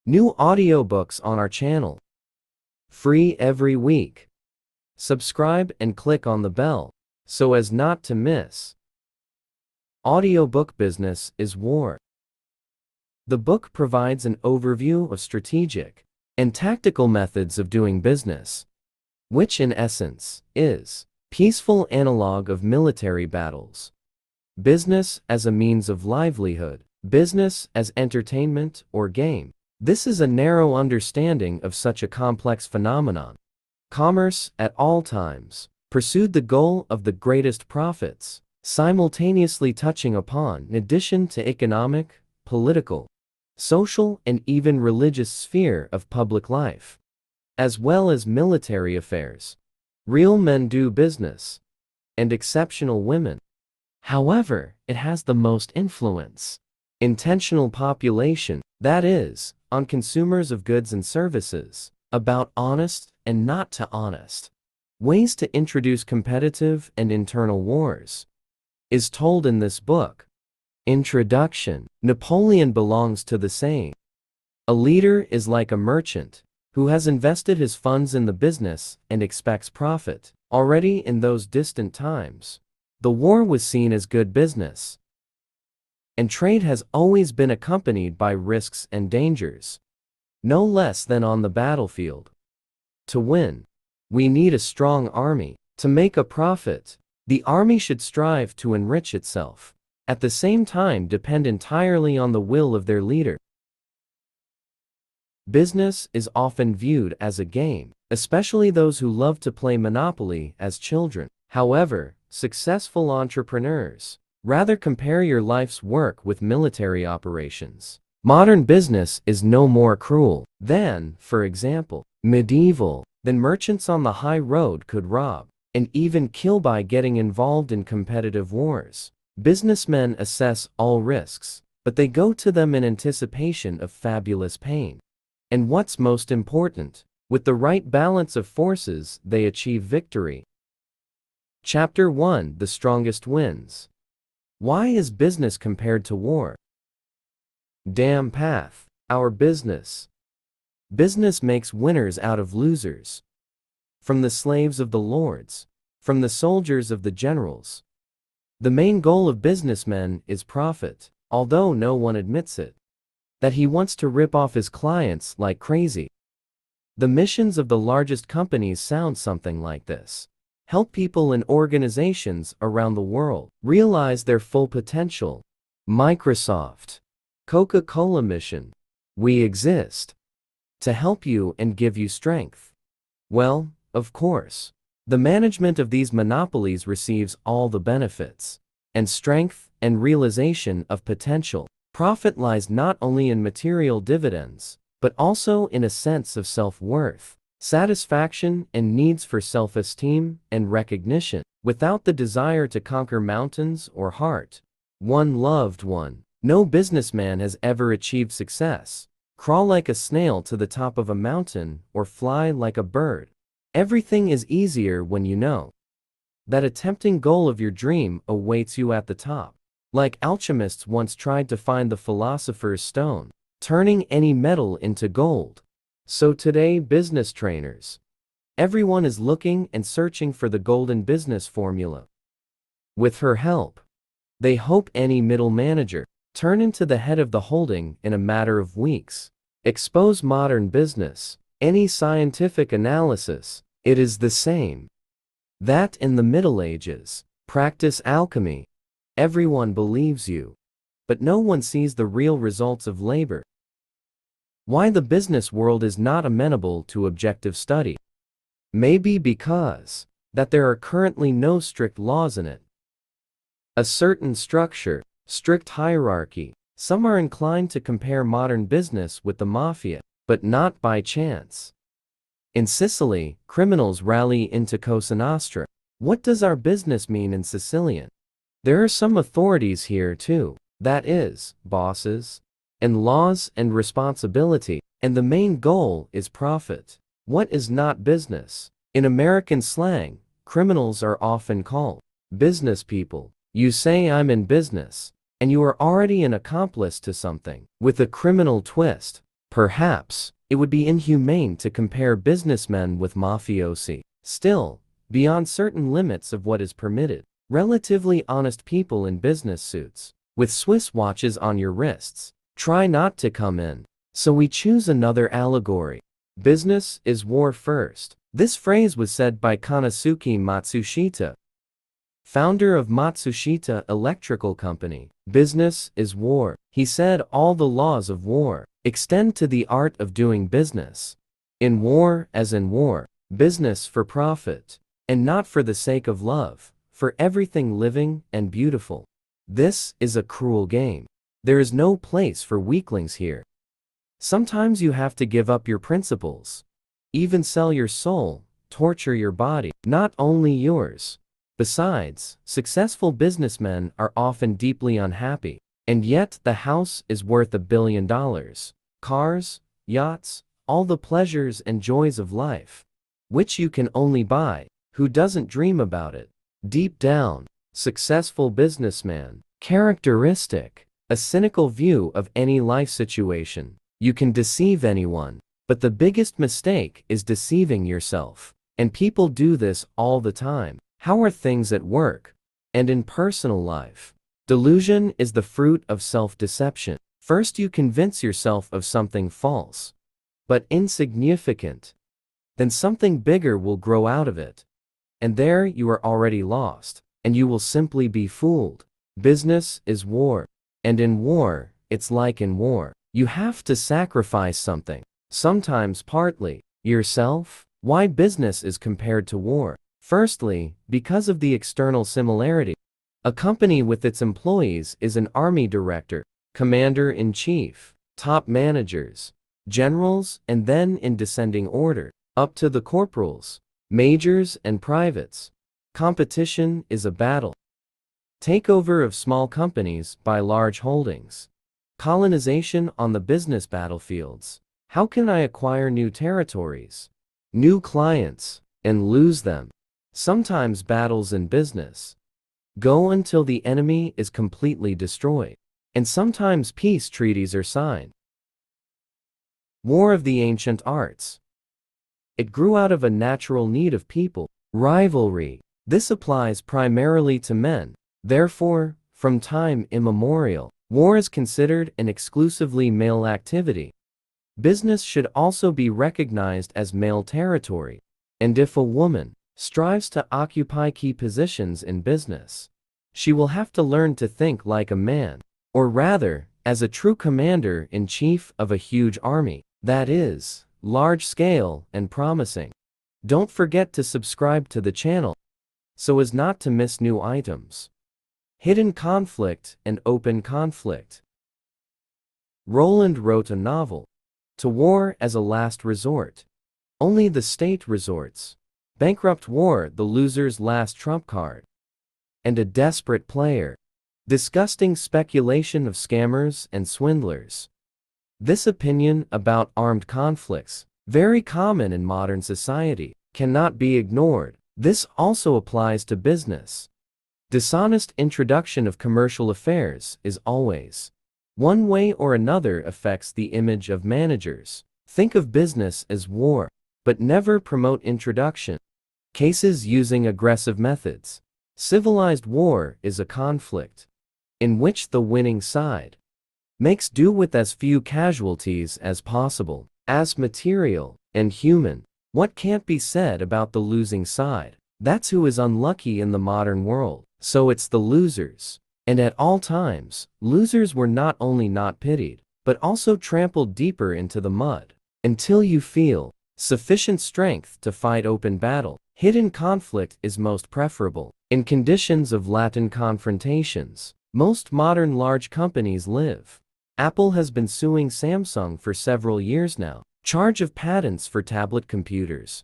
New audiobooks on our channel. Free every week. Subscribe and click on the bell so as not to miss. Audiobook Business is War. The book provides an overview of strategic and tactical methods of doing business, which in essence is peaceful analog of military battles. Business as a means of livelihood, business as entertainment or game. This is a narrow understanding of such a complex phenomenon. Commerce, at all times, pursued the goal of the greatest profits, simultaneously touching upon, in addition to economic, political, social, and even religious sphere of public life, as well as military affairs. Real men do business, and exceptional women. However, it has the most influence. Intentional population, that is, on consumers of goods and services, about honest and not to honest ways to introduce competitive and internal wars, is told in this book. Introduction. Napoleon belongs to the saying, "A leader is like a merchant who has invested his funds in the business and expects profit." Already in those distant times, the war was seen as good business, and trade has always been accompanied by risks and dangers, no less than on the battlefield. To win, we need a strong army. To make a profit, the army should strive to enrich itself, at the same time depend entirely on the will of their leader. Business is often viewed as a game, especially those who love to play Monopoly as children. However, successful entrepreneurs rather compare your life's work with military operations. Modern business is no more cruel than, for example, medieval, than merchants on the high road could rob and even kill by getting involved in competitive wars. Businessmen assess all risks, but they go to them in anticipation of fabulous pain. And what's most important, with the right balance of forces, they achieve victory. Chapter 1: The Strongest Wins. Why is business compared to war? Damn path, our business. Business makes winners out of losers. From the slaves of the lords, from the soldiers of the generals. The main goal of businessmen is profit, although no one admits it. That he wants to rip off his clients like crazy. The missions of the largest companies sound something like this. Help people and organizations around the world realize their full potential. Microsoft, Coca-Cola mission. We exist to help you and give you strength. Well, of course, the management of these monopolies receives all the benefits and strength and realization of potential. Profit lies not only in material dividends, but also in a sense of self-worth, satisfaction, and needs for self-esteem and recognition. Without the desire to conquer mountains or heart one loved one, no businessman has ever achieved success. Crawl like a snail to the top of a mountain or fly like a bird. Everything is easier when you know that a tempting goal of your dream awaits you at the top. Like alchemists once tried to find the philosopher's stone, turning any metal into gold. So today, business trainers, everyone is looking and searching for the golden business formula. With her help, they hope any middle manager turn into the head of the holding in a matter of weeks. Expose modern business, any scientific analysis, it is the same. That in the Middle Ages, practice alchemy. Everyone believes you, but no one sees the real results of labor. Why the business world is not amenable to objective study? Maybe because that there are currently no strict laws in it. A certain structure, strict hierarchy. Some are inclined to compare modern business with the mafia, but not by chance. In Sicily, criminals rally into Cosa Nostra. What does our business mean in Sicilian? There are some authorities here too, that is, bosses, and laws and responsibility, and the main goal is profit. What is not business? In American slang, criminals are often called business people. You say I'm in business, and you are already an accomplice to something. With a criminal twist, Perhaps, it would be inhumane to compare businessmen with mafiosi. Still, beyond certain limits of what is permitted, relatively honest people in business suits, with Swiss watches on your wrists, try not to come in. So we choose another allegory. Business is war first. This phrase was said by Konosuke Matsushita, founder of Matsushita Electrical Company. Business is war. He said all the laws of war extend to the art of doing business. In war as in war, business for profit, and not for the sake of love, for everything living and beautiful. This is a cruel game. There is no place for weaklings here. Sometimes you have to give up your principles, even sell your soul, torture your body, not only yours. Besides, successful businessmen are often deeply unhappy, and yet the house is worth $1 billion. Cars, yachts, all the pleasures and joys of life, which you can only buy. Who doesn't dream about it? Deep down, successful businessman. Characteristic: a cynical view of any life situation. You can deceive anyone, but the biggest mistake is deceiving yourself. And people do this all the time. How are things at work and in personal life? Delusion is the fruit of self-deception. First you convince yourself of something false, but insignificant. Then something bigger will grow out of it. And there you are already lost, and you will simply be fooled. Business is war. And in war, it's like in war. You have to sacrifice something, sometimes partly yourself. Why business is compared to war? Firstly, because of the external similarity. A company with its employees is an army director, commander-in-chief, top managers, generals, and then in descending order, up to the corporals, majors, and privates. Competition is a battle. Takeover of small companies by large holdings. Colonization on the business battlefields. How can I acquire new territories, new clients, and lose them? Sometimes battles in business go until the enemy is completely destroyed, and sometimes peace treaties are signed. War of the ancient arts. It grew out of a natural need of people. Rivalry. This applies primarily to men. Therefore, from time immemorial, war is considered an exclusively male activity. Business should also be recognized as male territory. And if a woman strives to occupy key positions in business, she will have to learn to think like a man, or rather, as a true commander-in-chief of a huge army, that is, large-scale and promising. Don't forget to subscribe to the channel so as not to miss new items. Hidden conflict and open conflict. Roland wrote a novel, To War as a Last Resort. Only the state resorts. Bankrupt war, the loser's last trump card. And a desperate player. Disgusting speculation of scammers and swindlers. This opinion about armed conflicts, very common in modern society, cannot be ignored. This also applies to business. Dishonest introduction of commercial affairs is always, one way or another, affects the image of managers. Think of business as war, but never promote introduction. Cases using aggressive methods. Civilized war is a conflict in which the winning side makes do with as few casualties as possible, as material and human. What can't be said about the losing side? That's who is unlucky in the modern world. So it's the losers. And at all times, losers were not only not pitied, but also trampled deeper into the mud, until you feel sufficient strength to fight open battle. Hidden conflict is most preferable. In conditions of latent confrontations, most modern large companies live. Apple has been suing Samsung for several years now. Charge of patents for tablet computers.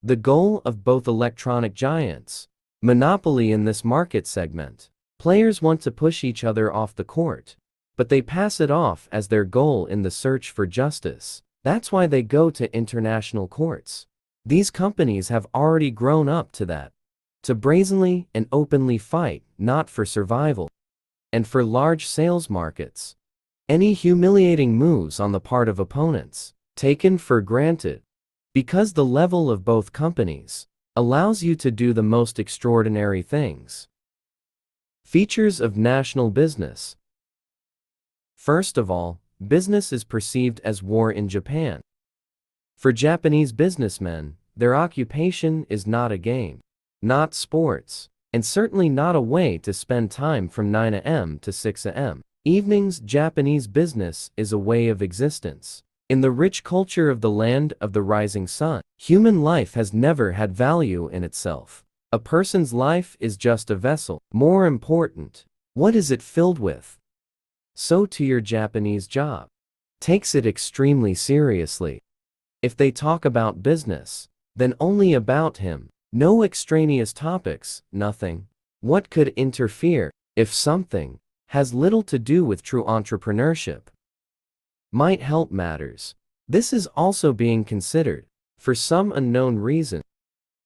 The goal of both electronic giants. Monopoly in this market segment. Players want to push each other off the court, but they pass it off as their goal in the search for justice. That's why they go to international courts. These companies have already grown up to that. To brazenly and openly fight, not for survival, and for large sales markets, any humiliating moves on the part of opponents, taken for granted, because the level of both companies allows you to do the most extraordinary things. Features of national business. First of all, business is perceived as war in Japan. For Japanese businessmen, their occupation is not a game, not sports, and certainly not a way to spend time from 9 a.m. to 6 a.m. evenings. Japanese business is a way of existence. In the rich culture of the land of the rising sun, human life has never had value in itself. A person's life is just a vessel. More important, what is it filled with? So too your Japanese job takes it extremely seriously. If they talk about business, then only about him. No extraneous topics, nothing. What could interfere, if something has little to do with true entrepreneurship, might help matters. This is also being considered, for some unknown reason.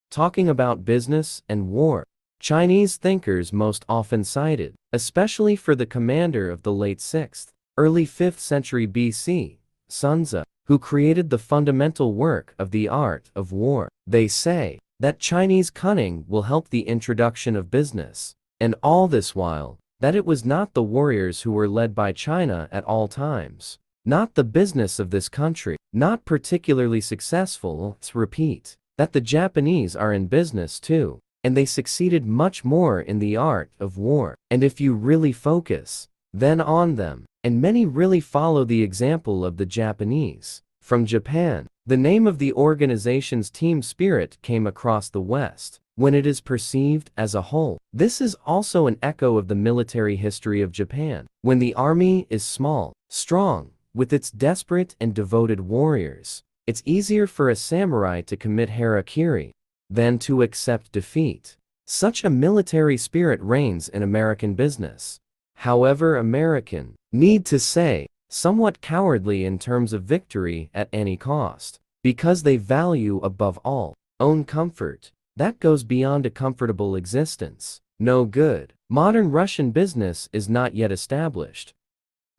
Talking about business and war, Chinese thinkers most often cited, especially for the commander of the late 6th, early 5th century BC, Sun Tzu, who created the fundamental work of the art of war. They say that Chinese cunning will help the introduction of business, and all this while, that it was not the warriors who were led by China at all times, not the business of this country, not particularly successful. Let's repeat that the Japanese are in business too, and they succeeded much more in the art of war. And if you really focus, then on them, and many really follow the example of the Japanese. From Japan, the name of the organization's team spirit came across the West. When it is perceived as a whole, this is also an echo of the military history of Japan. When the army is small, strong, with its desperate and devoted warriors, it's easier for a samurai to commit harakiri than to accept defeat. Such a military spirit reigns in American business. However, American, need to say, somewhat cowardly in terms of victory at any cost, because they value above all own comfort. That goes beyond a comfortable existence. No good. Modern Russian business is not yet established.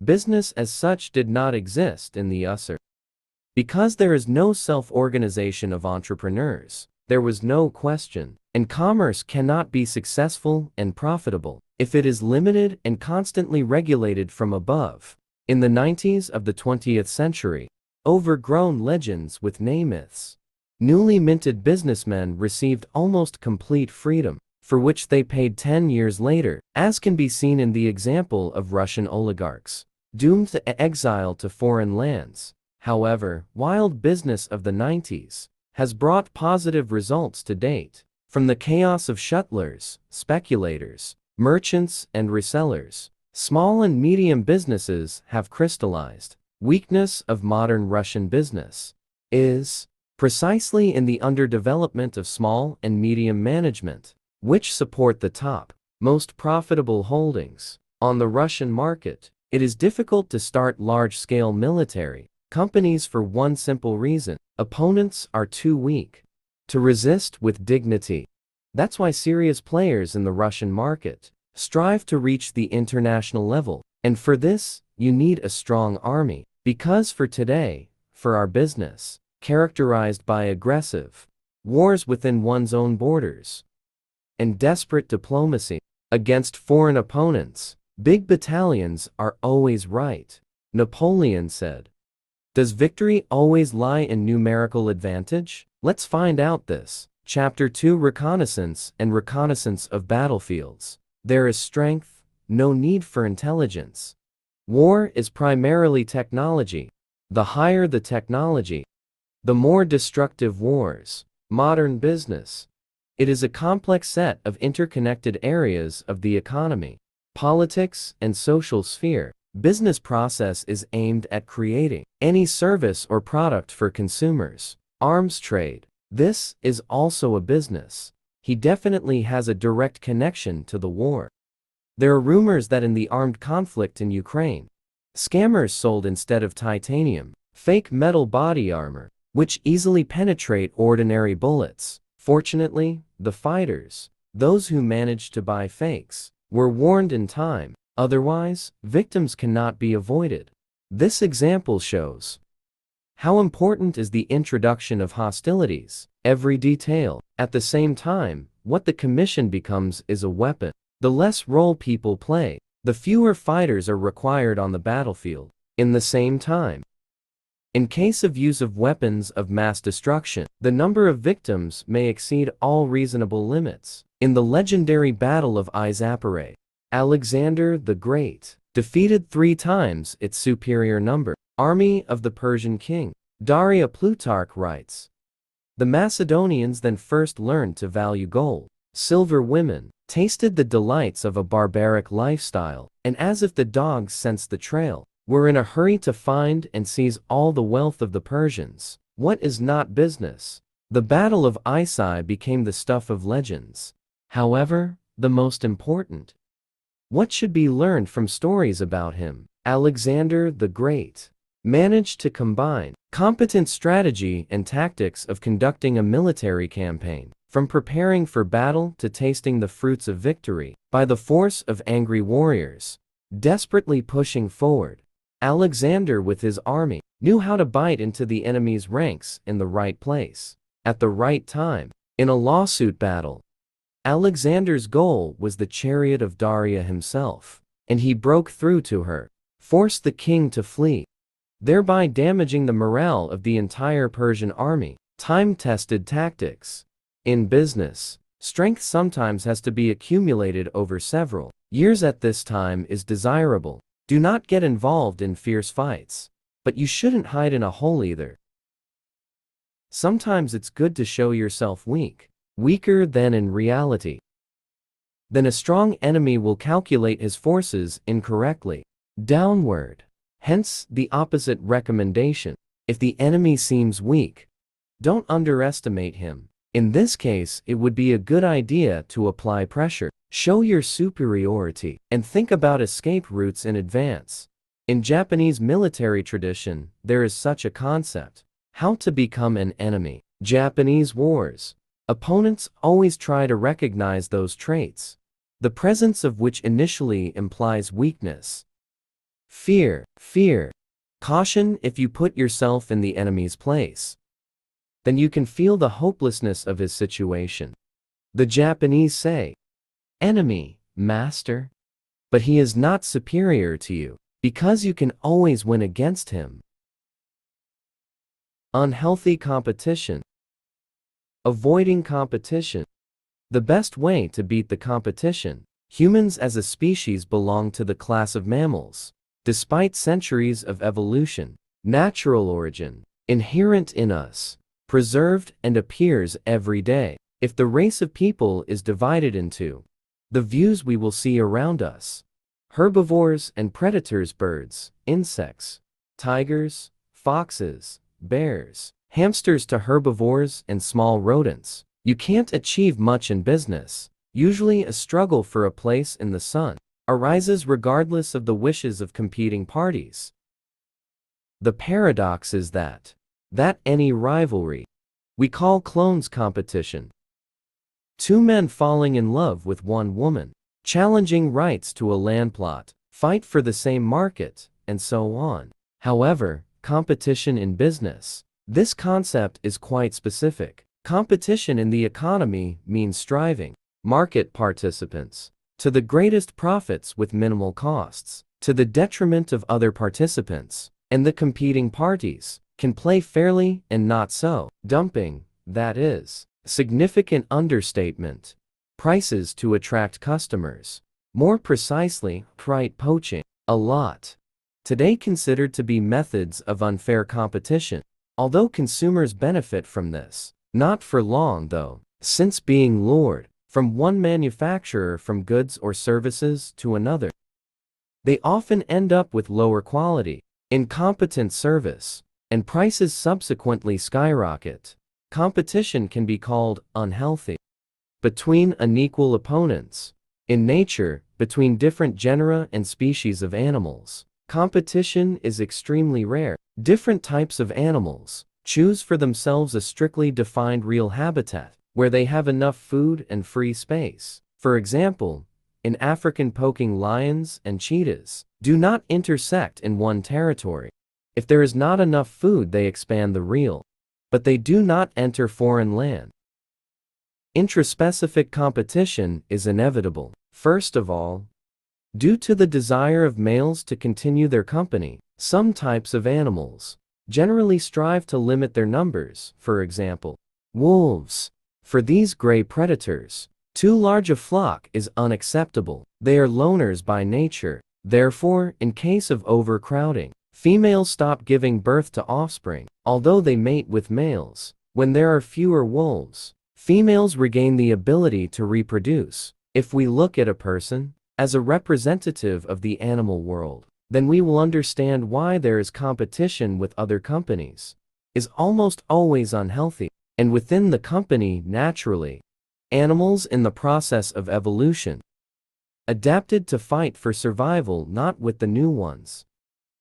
Business as such did not exist in the USSR. Because there is no self-organization of entrepreneurs, there was no question, and commerce cannot be successful and profitable if it is limited and constantly regulated from above. In the 90s of the 20th century, overgrown legends with name myths, newly minted businessmen received almost complete freedom, for which they paid 10 years later, as can be seen in the example of Russian oligarchs, doomed to exile to foreign lands. However, wild business of the 90s has brought positive results to date. From the chaos of shutlers, speculators, merchants, and resellers, small and medium businesses have crystallized. Weakness of modern Russian business is precisely in the underdevelopment of small and medium management, which support the top, most profitable holdings. On the Russian market, it is difficult to start large-scale military companies for one simple reason: opponents are too weak to resist with dignity. That's why serious players in the Russian market strive to reach the international level, and for this, you need a strong army. Because for today, for our business, characterized by aggressive wars within one's own borders and desperate diplomacy against foreign opponents, big battalions are always right. Napoleon said. Does victory always lie in numerical advantage? Let's find out this. Chapter 2: Reconnaissance and Reconnaissance of Battlefields. There is strength, no need for intelligence. War is primarily technology. The higher the technology, the more destructive wars. Modern business. It is a complex set of interconnected areas of the economy, politics, and social sphere. Business process is aimed at creating any service or product for consumers. Arms trade. This is also a business. He definitely has a direct connection to the war. There are rumors that in the armed conflict in Ukraine, scammers sold instead of titanium, fake metal body armor, which easily penetrate ordinary bullets. Fortunately, the fighters, those who managed to buy fakes, were warned in time. Otherwise, victims cannot be avoided. This example shows how important is the introduction of hostilities, every detail. At the same time, what the commission becomes is a weapon. The less role people play, the fewer fighters are required on the battlefield. In the same time, in case of use of weapons of mass destruction, the number of victims may exceed all reasonable limits. In the legendary Battle of Isapare, Alexander the Great defeated 3 times its superior army of the Persian king. Daria Plutarch writes, "The Macedonians then first learned to value gold, silver, women, tasted the delights of a barbaric lifestyle, and as if the dogs sensed the trail, were in a hurry to find and seize all the wealth of the Persians. What is not business?" The Battle of Isai became the stuff of legends. However, the most important, what should be learned from stories about him? Alexander the Great managed to combine competent strategy and tactics of conducting a military campaign, from preparing for battle to tasting the fruits of victory, by the force of angry warriors, desperately pushing forward. Alexander with his army knew how to bite into the enemy's ranks in the right place, at the right time. In a lawsuit battle, Alexander's goal was the chariot of Daria himself, and he broke through to her, forced the king to flee, thereby damaging the morale of the entire Persian army. Time-tested tactics. In business, strength sometimes has to be accumulated over several years. At this time is desirable. Do not get involved in fierce fights, but you shouldn't hide in a hole either. Sometimes it's good to show yourself weak, weaker than in reality. Then a strong enemy will calculate his forces incorrectly, downward. Hence, the opposite recommendation. If the enemy seems weak, don't underestimate him. In this case, it would be a good idea to apply pressure, show your superiority, and think about escape routes in advance. In Japanese military tradition, there is such a concept: how to become an enemy. Japanese wars. Opponents always try to recognize those traits, the presence of which initially implies weakness. Fear. Caution: if you put yourself in the enemy's place, then you can feel the hopelessness of his situation. The Japanese say, "Enemy, master," but he is not superior to you, because you can always win against him. Unhealthy competition. Avoiding competition. The best way to beat the competition. Humans as a species belong to the class of mammals. Despite centuries of evolution, natural origin, inherent in us, preserved and appears every day. If the race of people is divided into the views we will see around us: herbivores and predators, birds, insects, tigers, foxes, bears, hamsters to herbivores and small rodents, you can't achieve much in business. Usually a struggle for a place in the sun arises regardless of the wishes of competing parties. The paradox is that any rivalry we call clones competition. 2 men falling in love with 1 woman, challenging rights to a land plot, fight for the same market, and so on. However, competition in business. This concept is quite specific. Competition in the economy means striving market participants to the greatest profits with minimal costs, to the detriment of other participants, and the competing parties can play fairly and not so. Dumping, that is, significant understatement. Prices to attract customers. More precisely, price poaching. A lot today considered to be methods of unfair competition, although consumers benefit from this. Not for long though, since being lured from one manufacturer from goods or services to another, they often end up with lower quality, incompetent service, and prices subsequently skyrocket. Competition can be called unhealthy. Between unequal opponents. In nature, between different genera and species of animals, competition is extremely rare. Different types of animals choose for themselves a strictly defined real habitat, where they have enough food and free space. For example, in African poking lions and cheetahs do not intersect in one territory. If there is not enough food, they expand the reel, but they do not enter foreign land. Intraspecific competition is inevitable. First of all, due to the desire of males to continue their company, some types of animals generally strive to limit their numbers. For example, wolves. For these gray predators, too large a flock is unacceptable. They are loners by nature. Therefore, in case of overcrowding, females stop giving birth to offspring, although they mate with males. When there are fewer wolves, females regain the ability to reproduce. If we look at a person as a representative of the animal world, then we will understand why there is competition with other companies is almost always unhealthy, and within the company naturally. Animals in the process of evolution adapted to fight for survival, not with the new ones.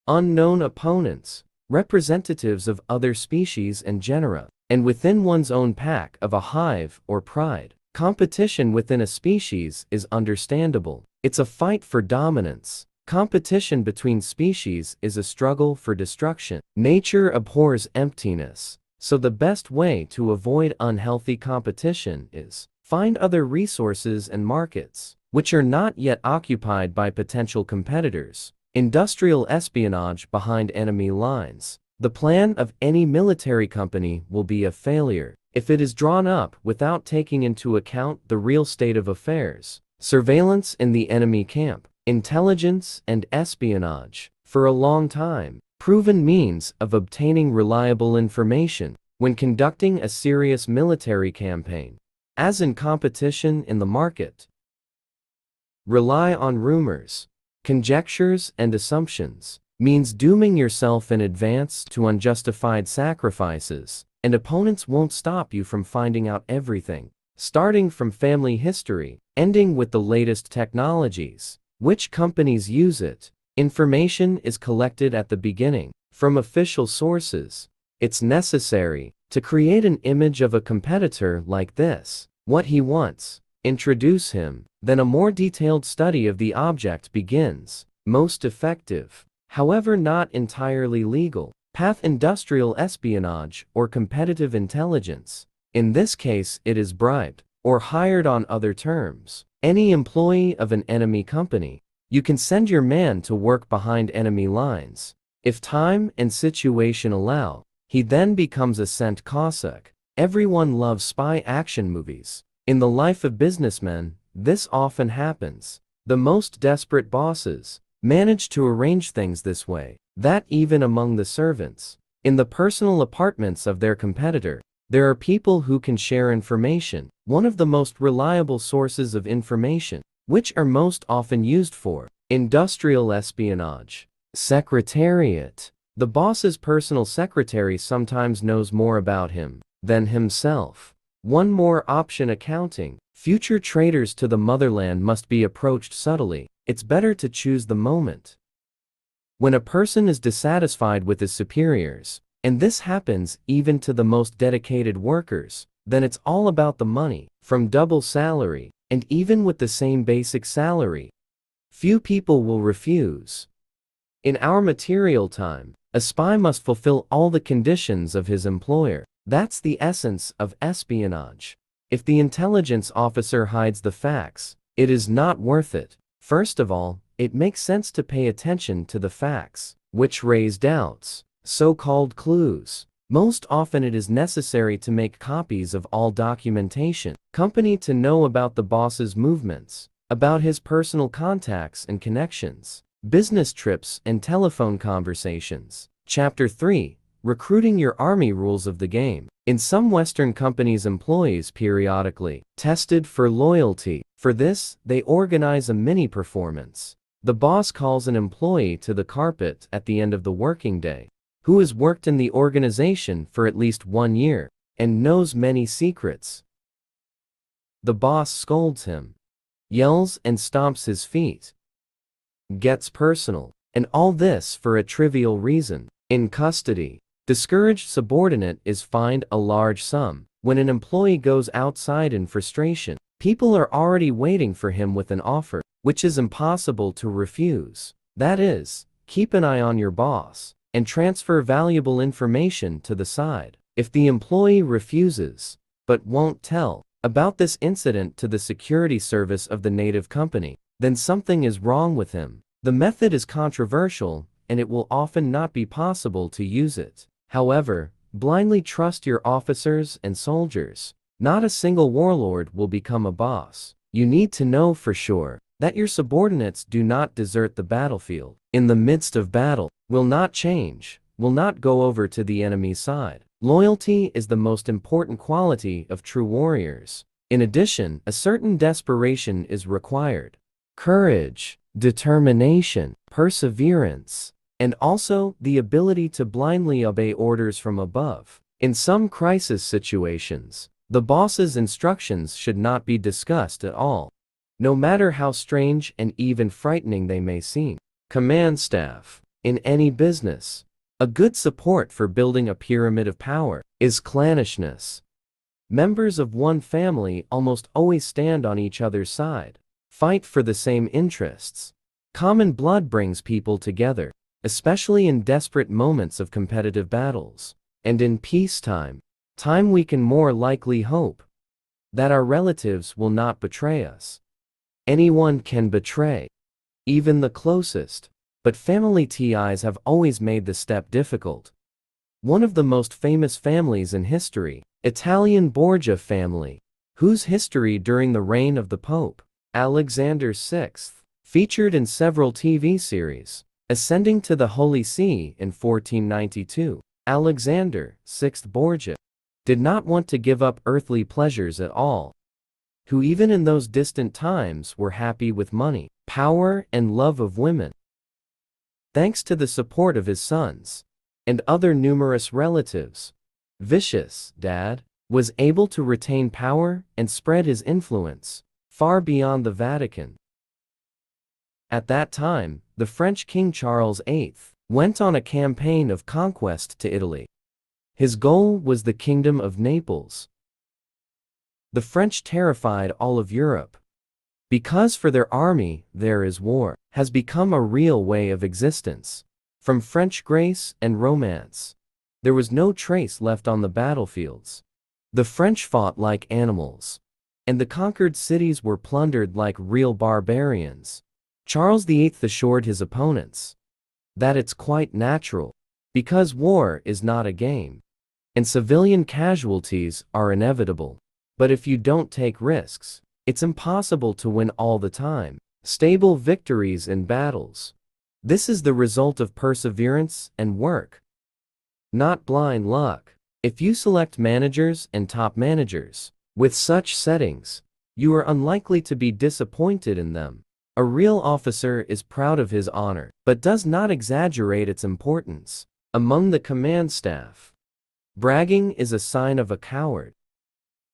Unknown opponents, representatives of other species and genera, and within one's own pack of a hive or pride. Competition within a species is understandable. It's a fight for dominance. Competition between species is a struggle for destruction. Nature abhors emptiness, so the best way to avoid unhealthy competition is find other resources and markets which are not yet occupied by potential competitors. Industrial espionage behind enemy lines. The plan of any military company will be a failure if it is drawn up without taking into account the real state of affairs. Surveillance in the enemy camp, intelligence and espionage, for a long time, proven means of obtaining reliable information when conducting a serious military campaign. As in competition in the market, rely on rumors, conjectures and assumptions means dooming yourself in advance to unjustified sacrifices, and opponents won't stop you from finding out everything, starting from family history, ending with the latest technologies. Which companies use it? Information is collected at the beginning from official sources. It's necessary to create an image of a competitor like this, what he wants, introduce him, then a more detailed study of the object begins. Most effective, however not entirely legal, path industrial espionage or competitive intelligence. In this case it is bribed or hired on other terms. Any employee of an enemy company, you can send your man to work behind enemy lines. If time and situation allow, he then becomes a scent Cossack. Everyone loves spy action movies. In the life of businessmen, this often happens. The most desperate bosses manage to arrange things this way, that even among the servants, in the personal apartments of their competitor, there are people who can share information. One of the most reliable sources of information, which are most often used for industrial espionage. Secretariat. The boss's personal secretary sometimes knows more about him than himself. One more option: accounting. Future traitors to the motherland must be approached subtly. It's better to choose the moment when a person is dissatisfied with his superiors, and this happens even to the most dedicated workers, then it's all about the money, from double salary, and even with the same basic salary, few people will refuse. In our material time, a spy must fulfill all the conditions of his employer. That's the essence of espionage. If the intelligence officer hides the facts, it is not worth it. First of all, it makes sense to pay attention to the facts, which raise doubts, so-called clues. Most often it is necessary to make copies of all documentation. Company to know about the boss's movements, about his personal contacts and connections, business trips and telephone conversations. Chapter 3. Recruiting your army. Rules of the game. In some Western companies, employees periodically tested for loyalty. For this, they organize a mini performance. The boss calls an employee to the carpet at the end of the working day, who has worked in the organization for at least 1 year and knows many secrets. The boss scolds him, yells and stomps his feet, gets personal, and all this for a trivial reason. In custody, discouraged subordinate is fined a large sum. When an employee goes outside in frustration, people are already waiting for him with an offer. which is impossible to refuse. That is, keep an eye on your boss and transfer valuable information to the side. If the employee refuses, but won't tell about this incident to the security service of the native company, then something is wrong with him. The method is controversial, and it will often not be possible to use it. However, blindly trust your officers and soldiers. Not a single warlord will become a boss. You need to know for sure that your subordinates do not desert the battlefield in the midst of battle, will not change, will not go over to the enemy's side. Loyalty is the most important quality of true warriors. In addition, a certain desperation is required. Courage, determination, perseverance, and also the ability to blindly obey orders from above. In some crisis situations, the boss's instructions should not be discussed at all, no matter how strange and even frightening they may seem. Command staff. In any business, a good support for building a pyramid of power is clannishness. Members of one family almost always stand on each other's side, fight for the same interests. Common blood brings people together, especially in desperate moments of competitive battles. And in peacetime, we can more likely hope that our relatives will not betray us. Anyone can betray, even the closest, but family ties have always made the step difficult. One of the most famous families in history, Italian Borgia family, whose history during the reign of the Pope, Alexander VI, featured in several TV series. Ascending to the Holy See in 1492, Alexander VI Borgia did not want to give up earthly pleasures at all, who even in those distant times were happy with money, power, and love of women. Thanks to the support of his sons and other numerous relatives, Vicious Dad was able to retain power and spread his influence far beyond the Vatican. At that time, the French King Charles VIII went on a campaign of conquest to Italy. His goal was the Kingdom of Naples. The French terrified all of Europe, because for their army there is war, has become a real way of existence. From French grace and romance, there was no trace left on the battlefields. The French fought like animals, and the conquered cities were plundered like real barbarians. Charles VIII assured his opponents that it's quite natural, because war is not a game, and civilian casualties are inevitable. But if you don't take risks, it's impossible to win all the time. Stable victories in battles. This is the result of perseverance and work, not blind luck. If you select managers and top managers with such settings, you are unlikely to be disappointed in them. A real officer is proud of his honor, but does not exaggerate its importance. Among the command staff, bragging is a sign of a coward.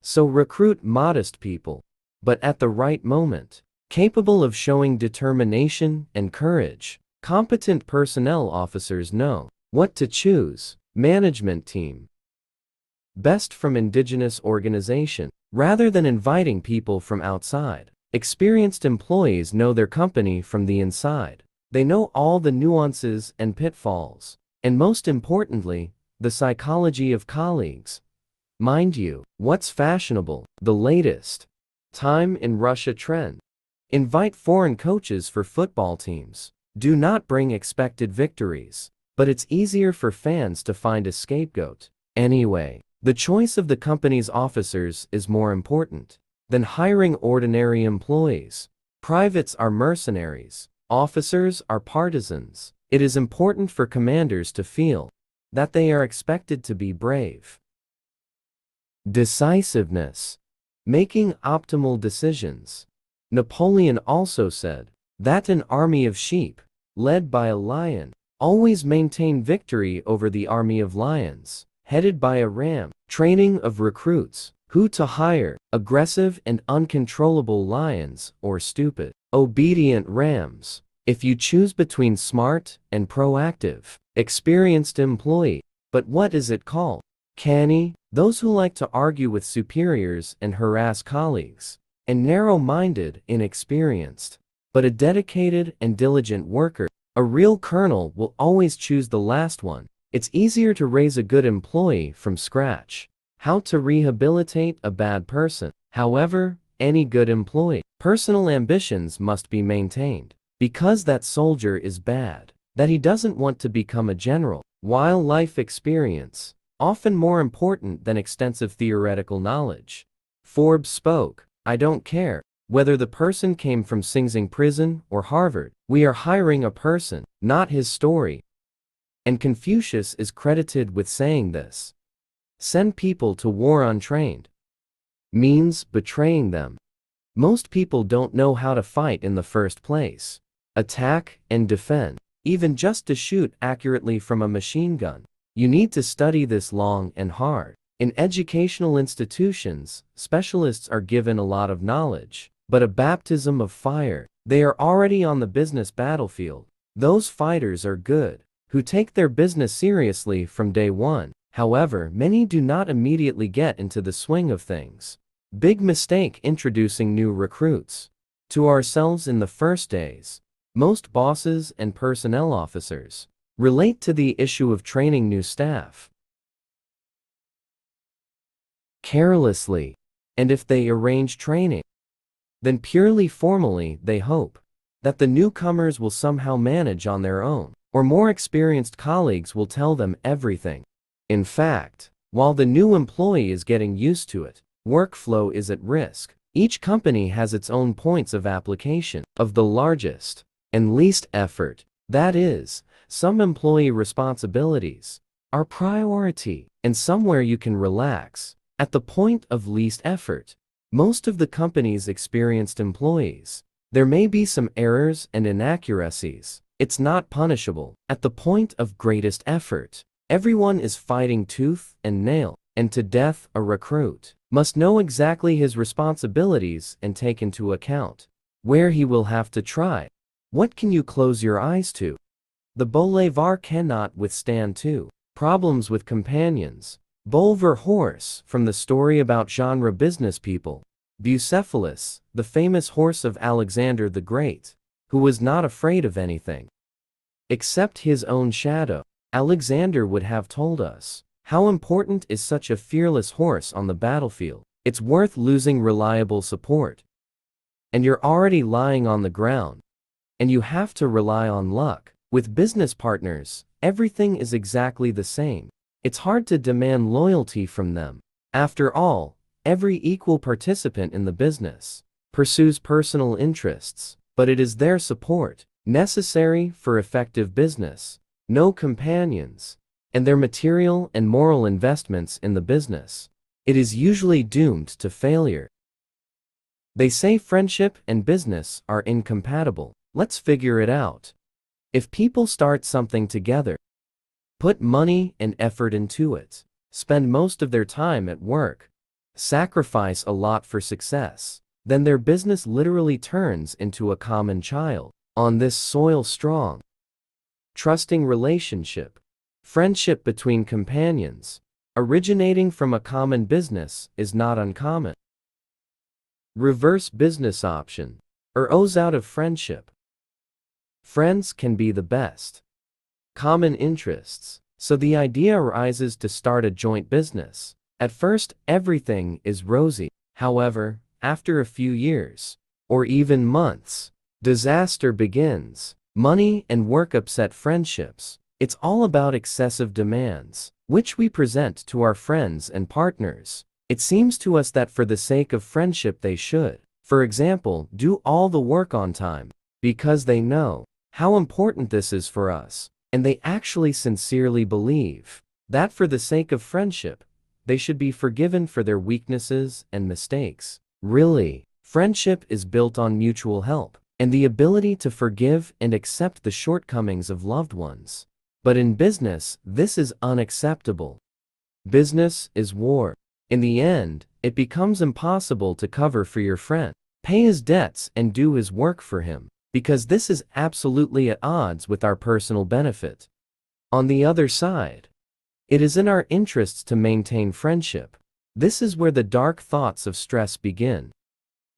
So recruit modest people, but at the right moment, capable of showing determination and courage. Competent personnel officers know what to choose. Management team. Best from indigenous organization, rather than inviting people from outside. Experienced employees know their company from the inside. They know all the nuances and pitfalls, and most importantly, the psychology of colleagues. Mind you, what's fashionable, the latest time in Russia trend. Invite foreign coaches for football teams. Do not bring expected victories, but it's easier for fans to find a scapegoat. Anyway, the choice of the company's officers is more important than hiring ordinary employees. Privates are mercenaries, officers are partisans. It is important for commanders to feel that they are expected to be brave. Decisiveness. Making optimal decisions. Napoleon also said that an army of sheep, led by a lion, always maintain victory over the army of lions, headed by a ram. Training of recruits. Who to hire, aggressive and uncontrollable lions or stupid, obedient rams. If you choose between smart and proactive, experienced employee, but what is it called? Canny, those who like to argue with superiors and harass colleagues, and narrow-minded, inexperienced. But a dedicated and diligent worker, a real colonel, will always choose the last one. It's easier to raise a good employee from scratch. How to rehabilitate a bad person. However, any good employee, personal ambitions must be maintained. Because that soldier is bad, that he doesn't want to become a general. While life experience, often more important than extensive theoretical knowledge. Forbes spoke, "I don't care whether the person came from Sing Sing prison or Harvard. We are hiring a person, not his story." And Confucius is credited with saying this. Send people to war untrained means betraying them. Most people don't know how to fight in the first place. Attack and defend, even just to shoot accurately from a machine gun. You need to study this long and hard. In educational institutions, specialists are given a lot of knowledge, but a baptism of fire. They are already on the business battlefield. Those fighters are good, who take their business seriously from day one. However, many do not immediately get into the swing of things. Big mistake introducing new recruits to ourselves in the first days. Most bosses and personnel officers relate to the issue of training new staff carelessly, and if they arrange training, then purely formally they hope that the newcomers will somehow manage on their own, or more experienced colleagues will tell them everything. In fact, while the new employee is getting used to it, workflow is at risk. Each company has its own points of application of the largest and least effort. That is, some employee responsibilities are priority, and somewhere you can relax. At the point of least effort, most of the company's experienced employees, there may be some errors and inaccuracies. It's not punishable. At the point of greatest effort, everyone is fighting tooth and nail, and to death. A recruit must know exactly his responsibilities and take into account where he will have to try. What can you close your eyes to? The Bolivar cannot withstand two problems with companions. Bulver horse, from the story about genre business people. Bucephalus, the famous horse of Alexander the Great, who was not afraid of anything except his own shadow. Alexander would have told us, how important is such a fearless horse on the battlefield? It's worth losing reliable support. And you're already lying on the ground. And you have to rely on luck. With business partners, everything is exactly the same. It's hard to demand loyalty from them. After all, every equal participant in the business pursues personal interests, but it is their support necessary for effective business. No companions, and their material and moral investments in the business. It is usually doomed to failure. They say friendship and business are incompatible. Let's figure it out. If people start something together, put money and effort into it, spend most of their time at work, sacrifice a lot for success, then their business literally turns into a common child. On this soil, strong, trusting relationship, friendship between companions, originating from a common business, is not uncommon. Reverse business option, or O's out of friendship. Friends can be the best. Common interests. So the idea arises to start a joint business. At first, everything is rosy. However, after a few years, or even months, disaster begins. Money and work upset friendships. It's all about excessive demands, which we present to our friends and partners. It seems to us that for the sake of friendship they should, for example, do all the work on time, because they know how important this is for us, and they actually sincerely believe that for the sake of friendship, they should be forgiven for their weaknesses and mistakes. Really, friendship is built on mutual help, and the ability to forgive and accept the shortcomings of loved ones. But in business, this is unacceptable. Business is war. In the end, it becomes impossible to cover for your friend, pay his debts and do his work for him, because this is absolutely at odds with our personal benefit. On the other side, it is in our interests to maintain friendship. This is where the dark thoughts of stress begin.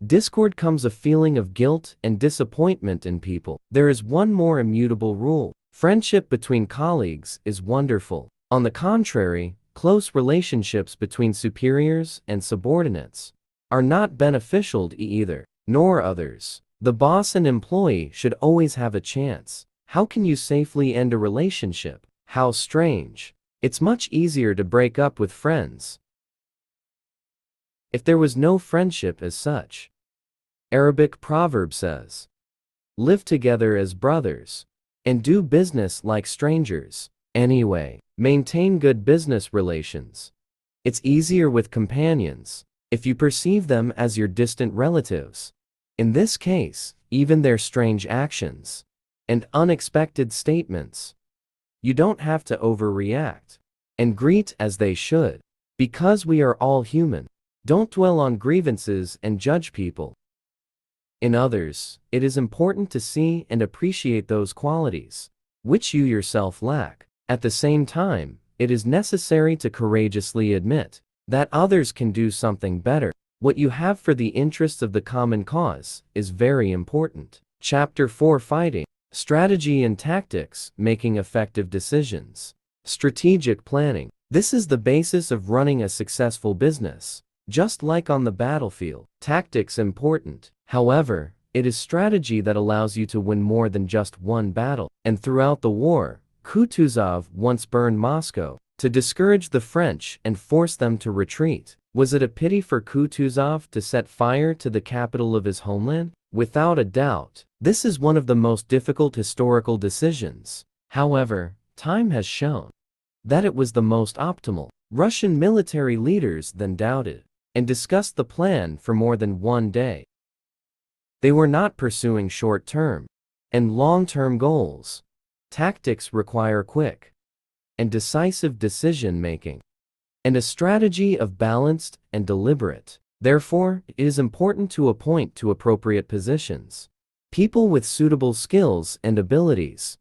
discord comes a feeling of guilt and disappointment in people. There is one more immutable rule. Friendship between colleagues is wonderful. On the contrary, close relationships between superiors and subordinates are not beneficial to either, nor others. The boss and employee should always have a chance. How can you safely end a relationship? How strange. It's much easier to break up with friends if there was no friendship as such. Arabic proverb says, "Live together as brothers, and do business like strangers." Anyway, maintain good business relations. It's easier with companions if you perceive them as your distant relatives. In this case, even their strange actions and unexpected statements, you don't have to overreact and greet as they should. Because we are all human, don't dwell on grievances and judge people. In others, it is important to see and appreciate those qualities which you yourself lack. At the same time, it is necessary to courageously admit that others can do something better. What you have for the interests of the common cause is very important. Chapter 4: Fighting. Strategy and tactics, making effective decisions. Strategic planning. This is the basis of running a successful business. Just like on the battlefield, tactics important. However, it is strategy that allows you to win more than just one battle. And throughout the war, Kutuzov once burned Moscow to discourage the French and force them to retreat. Was it a pity for Kutuzov to set fire to the capital of his homeland? Without a doubt, this is one of the most difficult historical decisions. However, time has shown that it was the most optimal. Russian military leaders then doubted and discussed the plan for more than one day. They were not pursuing short-term and long-term goals. Tactics require quick and decisive decision-making, and a strategy of balanced and deliberate. Therefore, it is important to appoint to appropriate positions people with suitable skills and abilities.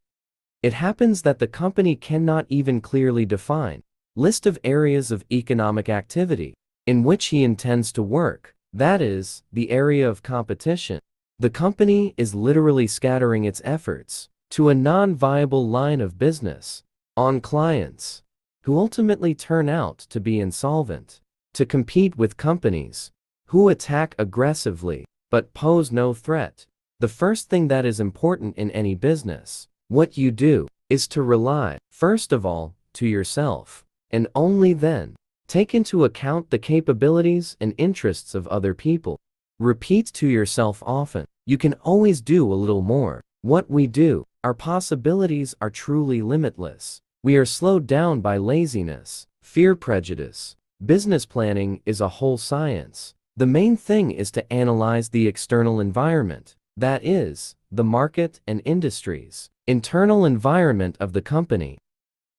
It happens that the company cannot even clearly define list of areas of economic activity in which he intends to work, that is, the area of competition. The company is literally scattering its efforts to a non-viable line of business on clients who ultimately turn out to be insolvent. To compete with companies who attack aggressively but pose no threat, the first thing that is important in any business, what you do, is to rely, first of all, to yourself, and only then take into account the capabilities and interests of other people. Repeat to yourself often, you can always do a little more. What we do, our possibilities are truly limitless. We are slowed down by laziness, fear, prejudice. Business planning is a whole science. The main thing is to analyze the external environment, that is, the market and industries, internal environment of the company,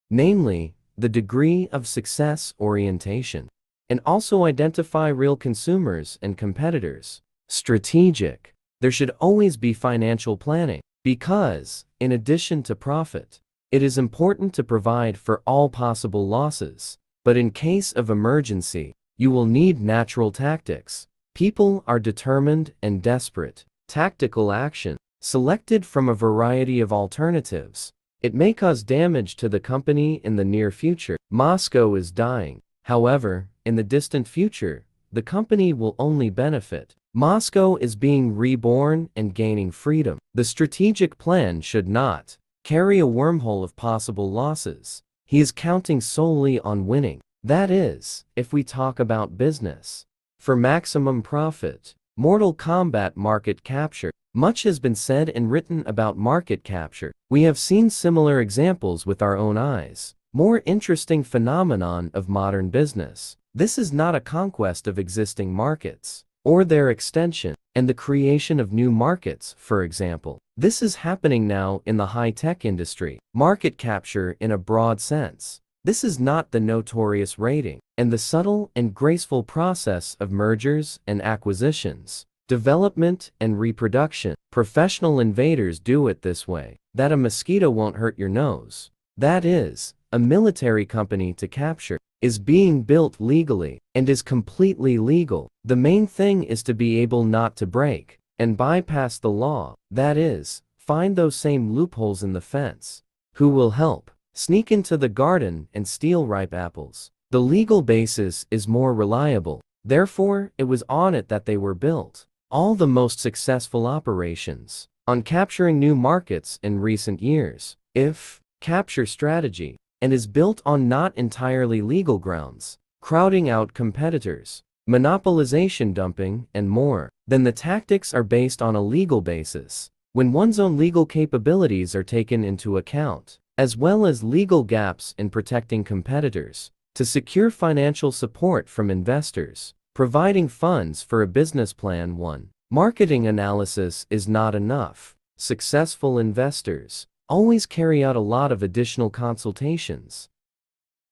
namely, the degree of success orientation, and also identify real consumers and competitors. Strategic. There should always be financial planning, because, in addition to profit, it is important to provide for all possible losses. But in case of emergency, you will need natural tactics. People are determined and desperate. Tactical action, selected from a variety of alternatives. It may cause damage to the company in the near future. Moscow is dying. However, in the distant future, the company will only benefit. Moscow is being reborn and gaining freedom. The strategic plan should not carry a wormhole of possible losses. He is counting solely on winning. That is, if we talk about business. For maximum profit, Mortal Kombat market capture. Much has been said and written about market capture. We have seen similar examples with our own eyes. More interesting phenomenon of modern business. This is not a conquest of existing markets, or their extension, and the creation of new markets, for example. This is happening now in the high-tech industry. Market capture in a broad sense. This is not the notorious raiding, and the subtle and graceful process of mergers and acquisitions, development and reproduction. Professional invaders do it this way, that a mosquito won't hurt your nose. That is, a military company to capture. is being built legally and is completely legal. The main thing is to be able not to break and bypass the law, that is, find those same loopholes in the fence. Who will help? Sneak into the garden and steal ripe apples. The legal basis is more reliable. Therefore, it was on it that they were built. All the most successful operations on capturing new markets in recent years, if capture strategy, and is built on not entirely legal grounds, crowding out competitors, monopolization dumping, and more, then the tactics are based on a legal basis. When one's own legal capabilities are taken into account, as well as legal gaps in protecting competitors, to secure financial support from investors, providing funds for a business plan. 1. Marketing analysis is not enough. Successful investors always carry out a lot of additional consultations,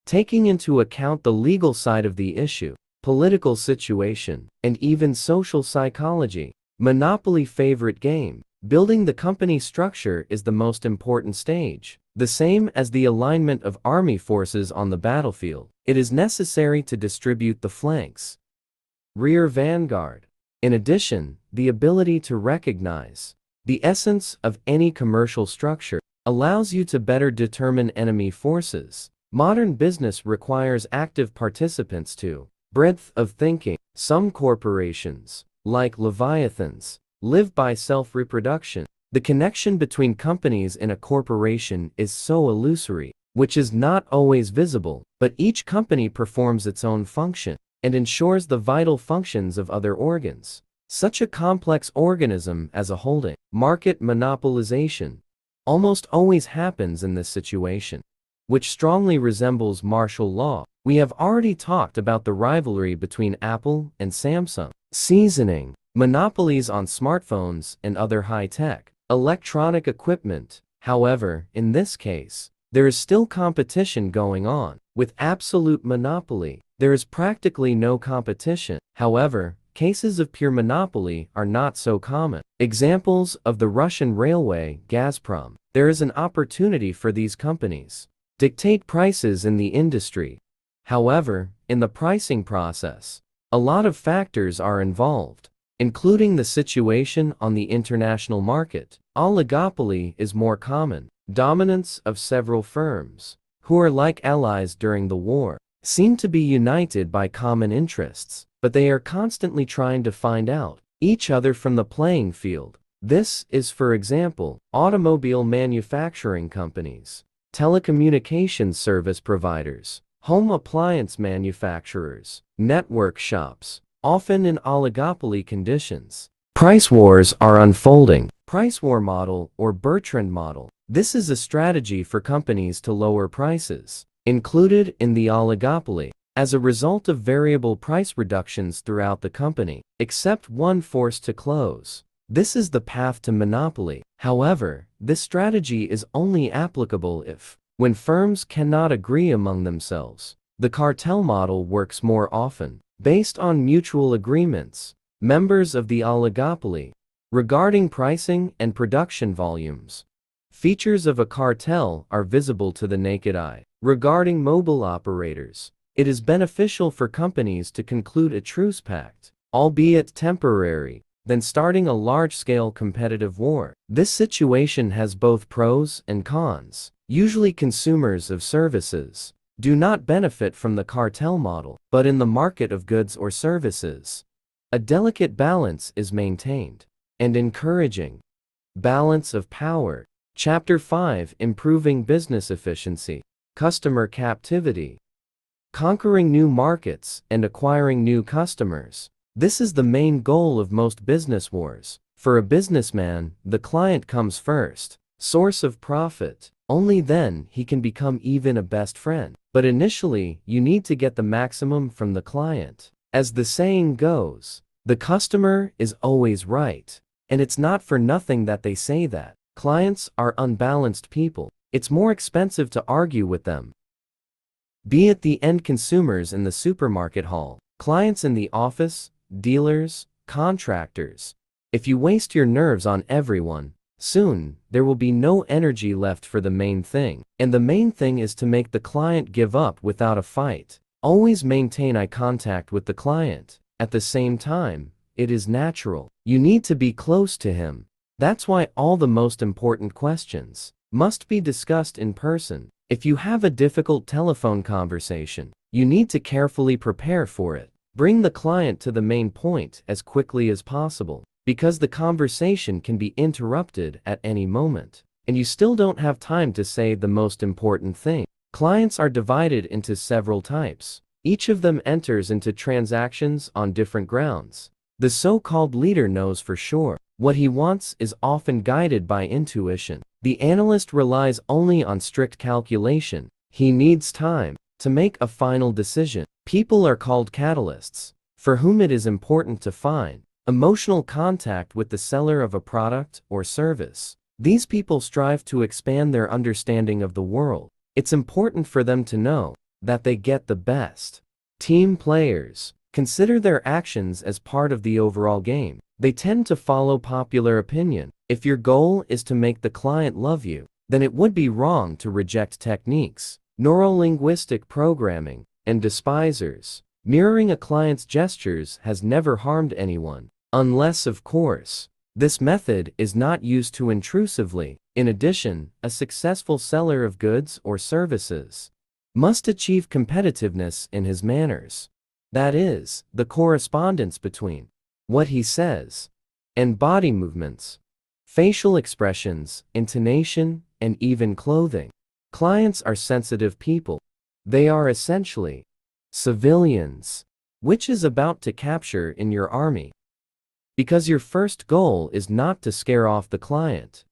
taking into account the legal side of the issue, political situation, and even social psychology. Monopoly favorite game. Building the company structure is the most important stage. The same as the alignment of army forces on the battlefield, it is necessary to distribute the flanks. Rear vanguard. In addition, the ability to recognize the essence of any commercial structure allows you to better determine enemy forces. Modern business requires active participants to breadth of thinking. Some corporations, like Leviathans, live by self-reproduction. The connection between companies in a corporation is so illusory, which is not always visible, but each company performs its own function and ensures the vital functions of other organs. Such a complex organism as a holding. Market monopolization almost always happens in this situation, which strongly resembles martial law. We have already talked about the rivalry between Apple and Samsung. Seasoning. Monopolies on smartphones and other high-tech electronic equipment. However, in this case, there is still competition going on. With absolute monopoly, there is practically no competition. However, cases of pure monopoly are not so common. Examples of the Russian railway, Gazprom. There is an opportunity for these companies dictate prices in the industry. However, in the pricing process, a lot of factors are involved, including the situation on the international market. Oligopoly is more common. Dominance of several firms, who are like allies during the war, seem to be united by common interests, but they are constantly trying to find out each other from the playing field. This is, for example, automobile manufacturing companies, telecommunications service providers, home appliance manufacturers, network shops, often in oligopoly conditions. Price wars are unfolding. Price war model or Bertrand model. This is a strategy for companies to lower prices, included in the oligopoly, as a result of variable price reductions throughout the company, except one forced to close. This is the path to monopoly. However, this strategy is only applicable if, when firms cannot agree among themselves. The cartel model works more often, based on mutual agreements. Members of the oligopoly, regarding pricing and production volumes. Features of a cartel are visible to the naked eye. Regarding mobile operators, it is beneficial for companies to conclude a truce pact, albeit temporary, than starting a large-scale competitive war. This situation has both pros and cons. Usually consumers of services do not benefit from the cartel model, but in the market of goods or services, a delicate balance is maintained. And encouraging balance of power. Chapter 5. Improving business efficiency. Customer captivity. Conquering new markets and acquiring new customers. This is the main goal of most business wars. For a businessman, the client comes first. Source of profit. Only then he can become even a best friend. But initially, you need to get the maximum from the client. As the saying goes, the customer is always right. And it's not for nothing that they say that. Clients are unbalanced people. It's more expensive to argue with them. Be it the end consumers in the supermarket hall, clients in the office, dealers, contractors. If you waste your nerves on everyone, soon, there will be no energy left for the main thing. And the main thing is to make the client give up without a fight. Always maintain eye contact with the client. At the same time, it is natural. You need to be close to him. That's why all the most important questions must be discussed in person. If you have a difficult telephone conversation, you need to carefully prepare for it. Bring the client to the main point as quickly as possible, because the conversation can be interrupted at any moment, and you still don't have time to say the most important thing. Clients are divided into several types. Each of them enters into transactions on different grounds. The so-called leader knows for sure what he wants, is often guided by intuition. The analyst relies only on strict calculation. He needs time to make a final decision. People are called catalysts, for whom it is important to find emotional contact with the seller of a product or service. These people strive to expand their understanding of the world. It's important for them to know that they get the best. Team players consider their actions as part of the overall game. They tend to follow popular opinion. If your goal is to make the client love you, then it would be wrong to reject techniques, neurolinguistic programming, and despisers. Mirroring a client's gestures has never harmed anyone, unless, of course, this method is not used too intrusively. In addition, a successful seller of goods or services must achieve competitiveness in his manners. That is, the correspondence between what he says and body movements, facial expressions, intonation, and even clothing. Clients are sensitive people. They are essentially civilians, which is about to capture in your army. Because your first goal is not to scare off the client.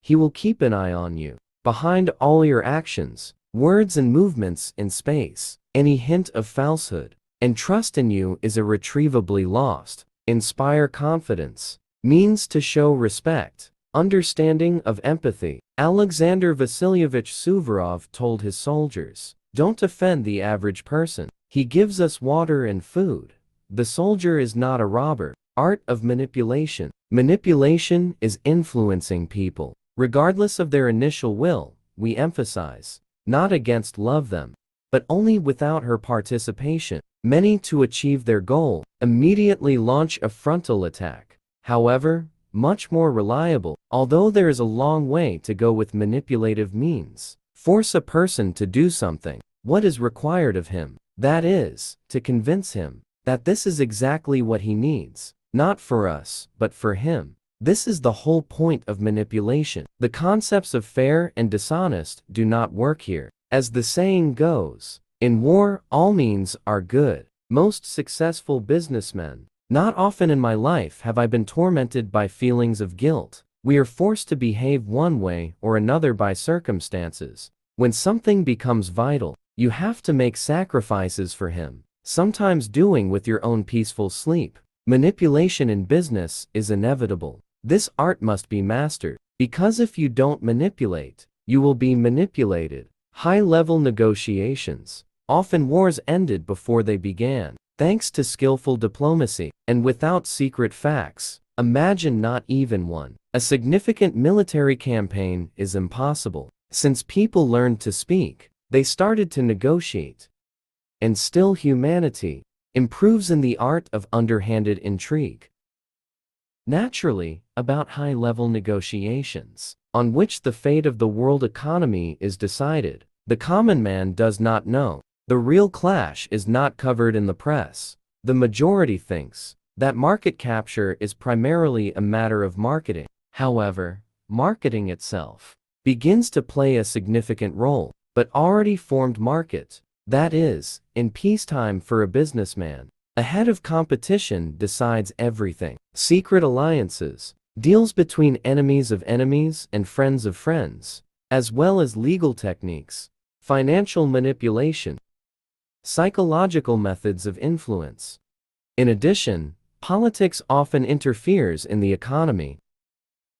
He will keep an eye on you. Behind all your actions, words and movements in space, any hint of falsehood and trust in you is irretrievably lost. Inspire confidence means to show respect, understanding of empathy. Alexander Vasilyevich Suvorov told his soldiers, "Don't offend the average person. He gives us water and food. The soldier is not a robber." Art of manipulation. Manipulation is influencing people, regardless of their initial will. We emphasize, not against love them, but only without her participation. Many, to achieve their goal, immediately launch a frontal attack. However, much more reliable, although there is a long way to go with manipulative means. Force a person to do something. What is required of him? That is, to convince him that this is exactly what he needs. Not for us, but for him. This is the whole point of manipulation. The concepts of fair and dishonest do not work here. As the saying goes, in war, all means are good. Most successful businessmen. Not often in my life have I been tormented by feelings of guilt. We are forced to behave one way or another by circumstances. When something becomes vital, you have to make sacrifices for him, sometimes doing with your own peaceful sleep. Manipulation in business is inevitable. This art must be mastered, because if you don't manipulate, you will be manipulated. High-level negotiations. Often wars ended before they began, thanks to skillful diplomacy, and without secret facts. Imagine not even one. A significant military campaign is impossible. Since people learned to speak, they started to negotiate. And still humanity improves in the art of underhanded intrigue. Naturally, about high-level negotiations, on which the fate of the world economy is decided, the common man does not know. The real clash is not covered in the press. The majority thinks that market capture is primarily a matter of marketing. However, marketing itself begins to play a significant role, but already formed market, that is, in peacetime for a businessman, ahead of competition decides everything. Secret alliances, deals between enemies of enemies and friends of friends, as well as legal techniques, financial manipulation, psychological methods of influence. In addition, politics often interferes in the economy,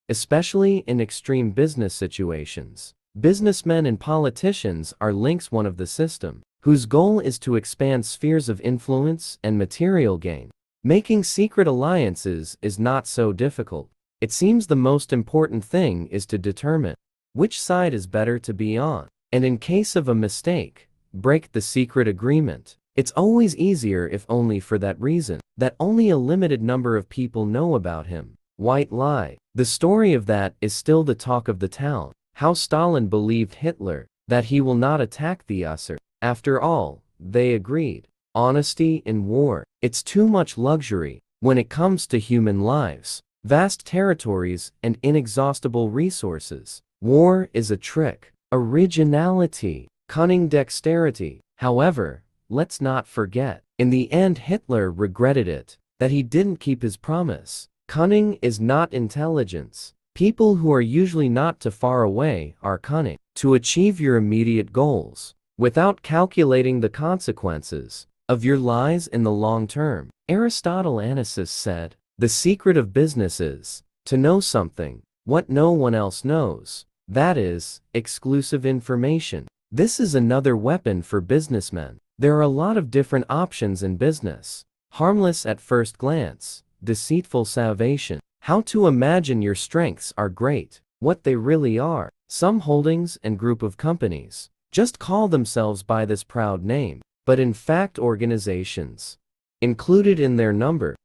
especially in extreme business situations. Businessmen and politicians are links one of the system, whose goal is to expand spheres of influence and material gain. Making secret alliances is not so difficult. It seems the most important thing is to determine which side is better to be on, and in case of a mistake, break the secret agreement. It's always easier if only for that reason, that only a limited number of people know about him. White lie. The story of that is still the talk of the town. How Stalin believed Hitler, that he will not attack the USSR. After all, they agreed. Honesty in war. It's too much luxury when it comes to human lives, vast territories, and inexhaustible resources. War is a trick. Originality, cunning dexterity. However, let's not forget, in the end Hitler regretted it, that he didn't keep his promise. Cunning is not intelligence. People who are usually not too far away are cunning to achieve your immediate goals, without calculating the consequences of your lies in the long term. Aristotle Anasis said, "The secret of business is to know something, what no one else knows. That is, exclusive information." This is another weapon for businessmen. There are a lot of different options in business. Harmless at first glance, deceitful salvation. How to imagine your strengths are great, what they really are. Some holdings and group of companies just call themselves by this proud name, but in fact organizations, included in their number,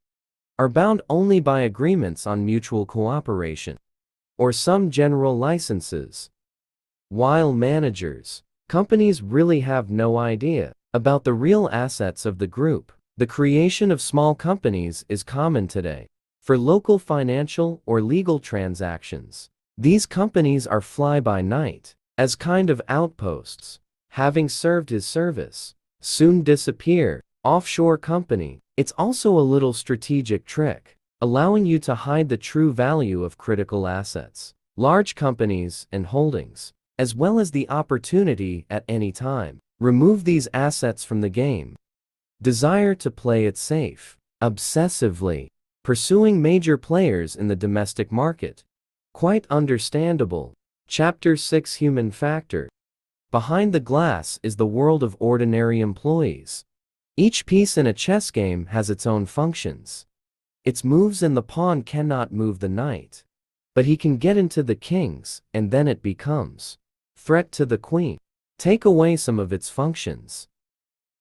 are bound only by agreements on mutual cooperation, or some general licenses. While managers, companies really have no idea about the real assets of the group. The creation of small companies is common today. For local financial or legal transactions, these companies are fly-by-night, as kind of outposts. Having served his service, soon disappear. Offshore company. It's also a little strategic trick, allowing you to hide the true value of critical assets, large companies and holdings, as well as the opportunity at any time. Remove these assets from the game. Desire to play it safe, obsessively pursuing major players in the domestic market. Quite understandable. Chapter 6 Human Factor. Behind the glass is the world of ordinary employees. Each piece in a chess game has its own functions. Its moves and the pawn cannot move the knight, but he can get into the king's, and then it becomes threat to the queen. Take away some of its functions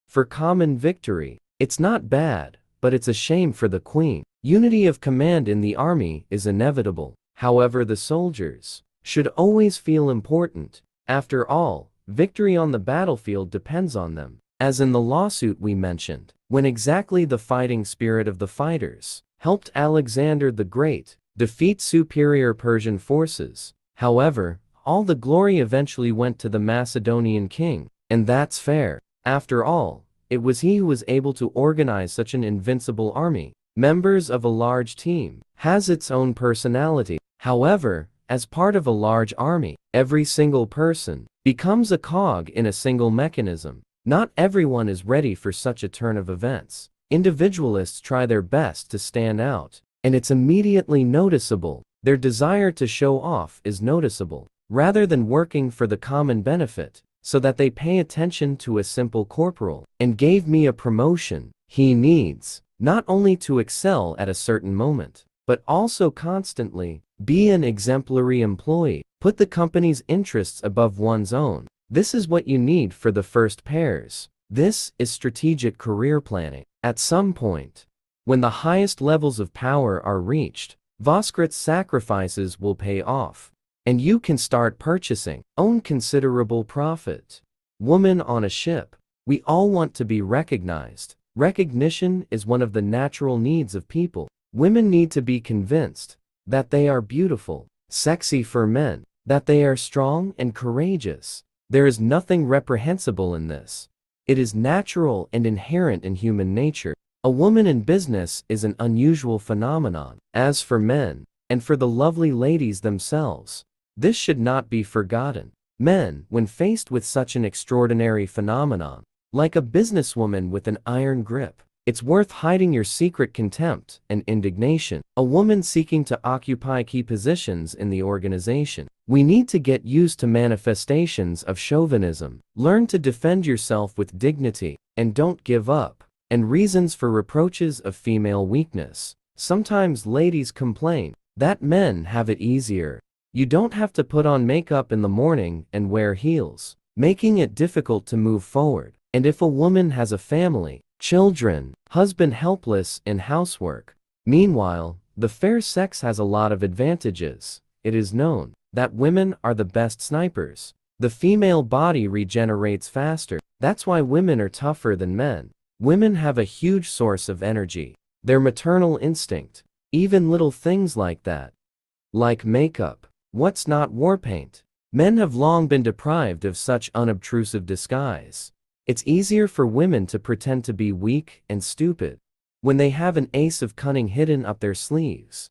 for common victory. It's not bad, but it's a shame for the queen. Unity of command in the army is inevitable. However, the soldiers should always feel important. After all, victory on the battlefield depends on them. As in the lawsuit we mentioned, when exactly the fighting spirit of the fighters helped Alexander the Great defeat superior Persian forces. However, all the glory eventually went to the Macedonian king, and that's fair. After all, it was he who was able to organize such an invincible army. Members of a large team has its own personality. However, as part of a large army, every single person becomes a cog in a single mechanism. Not everyone is ready for such a turn of events. Individualists try their best to stand out, and it's immediately noticeable. Their desire to show off is noticeable, rather than working for the common benefit, so that they pay attention to a simple corporal, and gave me a promotion. He needs not only to excel at a certain moment, but also constantly be an exemplary employee. Put the company's interests above one's own. This is what you need for the first pairs. This is strategic career planning. At some point, when the highest levels of power are reached, Voskrit's sacrifices will pay off, and you can start purchasing, own considerable profit. Woman on a ship. We all want to be recognized. Recognition is one of the natural needs of people. Women need to be convinced that they are beautiful, sexy for men, that they are strong and courageous. There is nothing reprehensible in this. It is natural and inherent in human nature. A woman in business is an unusual phenomenon. As for men, and for the lovely ladies themselves, this should not be forgotten. Men, when faced with such an extraordinary phenomenon, like a businesswoman with an iron grip, it's worth hiding your secret contempt and indignation. A woman seeking to occupy key positions in the organization. We need to get used to manifestations of chauvinism. Learn to defend yourself with dignity, and don't give up. And reasons for reproaches of female weakness. Sometimes ladies complain that men have it easier. You don't have to put on makeup in the morning and wear heels. making it difficult to move forward. And if a woman has a family, children, husband helpless in housework, meanwhile, the fair sex has a lot of advantages. It is known that women are the best snipers. The female body regenerates faster. That's why women are tougher than men. Women have a huge source of energy. Their maternal instinct. Even little things like that. Like makeup. What's not war paint? Men have long been deprived of such unobtrusive disguise. It's easier for women to pretend to be weak and stupid when they have an ace of cunning hidden up their sleeves.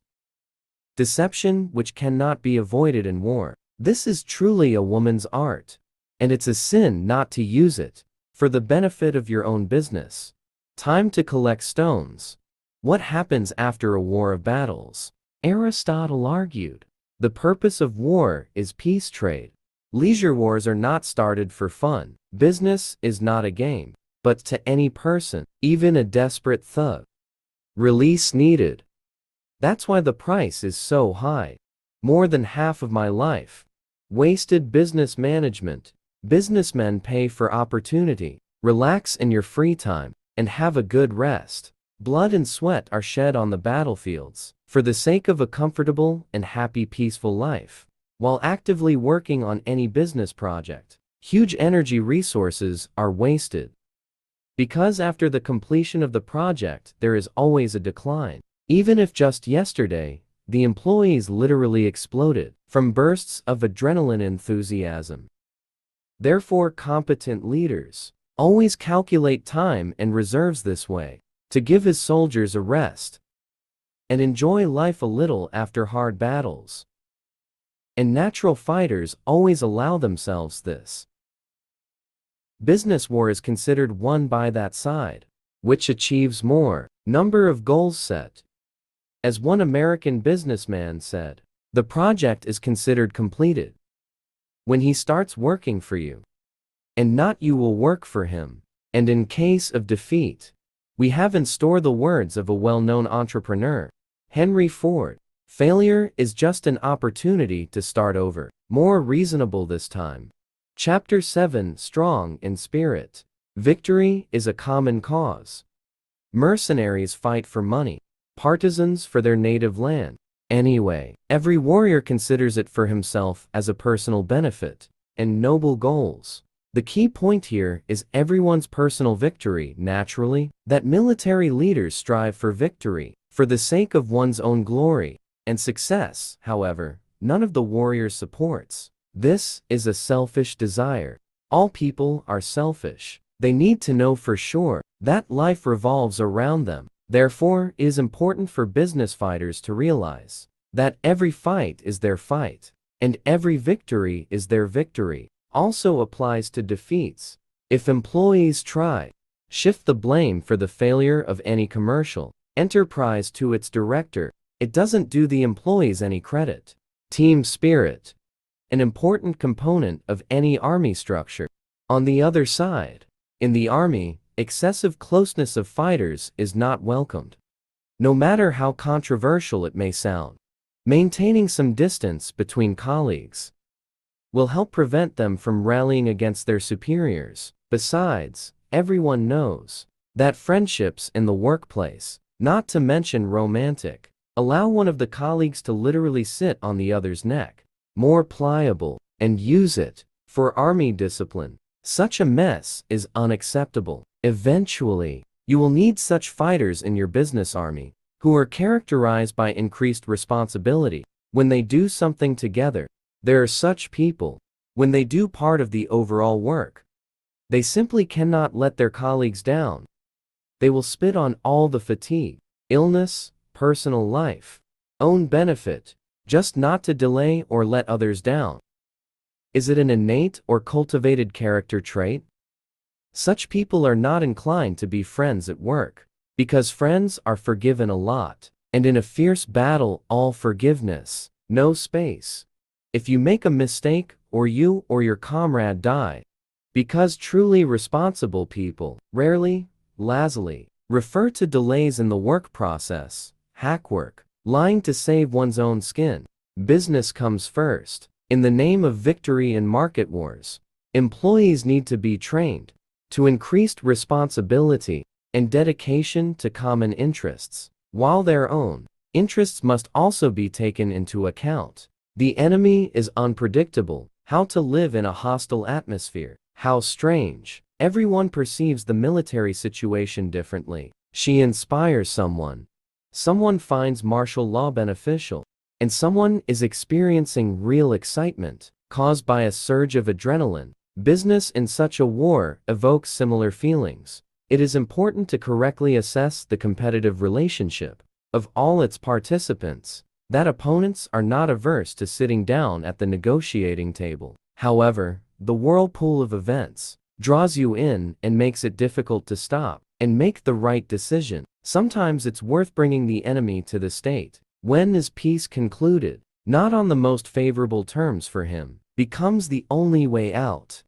Deception which cannot be avoided in war. This is truly a woman's art, and it's a sin not to use it for the benefit of your own business. Time to collect stones. What happens after a war of battles? Aristotle argued, the purpose of war is peace trade. Leisure wars are not started for fun. Business is not a game, but to any person, even a desperate thug. Release needed. That's why the price is so high. More than half of my life. Wasted business management. Businessmen pay for opportunity. Relax in your free time and have a good rest. Blood and sweat are shed on the battlefields for the sake of a comfortable and happy peaceful life. While actively working on any business project, huge energy resources are wasted. Because after the completion of the project, there is always a decline. Even if just yesterday, the employees literally exploded from bursts of adrenaline enthusiasm. Therefore, competent leaders always calculate time and reserves this way to give his soldiers a rest and enjoy life a little after hard battles. And natural fighters always allow themselves this. Business war is considered won by that side, which achieves more number of goals set. As one American businessman said, the project is considered completed when he starts working for you, and not you will work for him. And in case of defeat, we have in store the words of a well-known entrepreneur, Henry Ford. Failure is just an opportunity to start over, more reasonable this time. Chapter 7. Strong in spirit. Victory is a common cause. Mercenaries fight for money, partisans for their native land. Anyway, every warrior considers it for himself as a personal benefit and noble goals. The key point here is everyone's personal victory. Naturally, that military leaders strive for victory for the sake of one's own glory and success. However, none of the warriors supports. This is a selfish desire. All people are selfish. They need to know for sure that life revolves around them. Therefore, it is important for business fighters to realize that every fight is their fight, and every victory is their victory. Also applies to defeats. If employees try, shift the blame for the failure of any commercial enterprise to its director, it doesn't do the employees any credit. Team spirit. An important component of any army structure. On the other side, in the army, excessive closeness of fighters is not welcomed. No matter how controversial it may sound, maintaining some distance between colleagues will help prevent them from rallying against their superiors. Besides, everyone knows that friendships in the workplace, not to mention romantic, allow one of the colleagues to literally sit on the other's neck, more pliable, and use it for army discipline. Such a mess is unacceptable. Eventually, you will need such fighters in your business army, who are characterized by increased responsibility. When they do something together, there are such people. When they do part of the overall work, they simply cannot let their colleagues down. They will spit on all the fatigue, illness, personal life, own benefit, just not to delay or let others down. Is it an innate or cultivated character trait? Such people are not inclined to be friends at work, because friends are forgiven a lot, and in a fierce battle, all forgiveness, no space. If you make a mistake, or you or your comrade die, because truly responsible people rarely, lazily, refer to delays in the work process, hack work, lying to save one's own skin. Business comes first. In the name of victory in market wars, Employees need to be trained to increased responsibility and dedication to common interests, while their own interests must also be taken into account. The enemy is unpredictable. How to live in a hostile atmosphere. How strange. Everyone perceives the military situation differently. She inspires someone. Someone finds martial law beneficial, and someone is experiencing real excitement caused by a surge of adrenaline. Business in such a war evokes similar feelings. It is important to correctly assess the competitive relationship of all its participants, that opponents are not averse to sitting down at the negotiating table. However, the whirlpool of events draws you in and makes it difficult to stop and make the right decision. Sometimes it's worth bringing the enemy to the state. When is peace concluded? Not on the most favorable terms for him, becomes the only way out.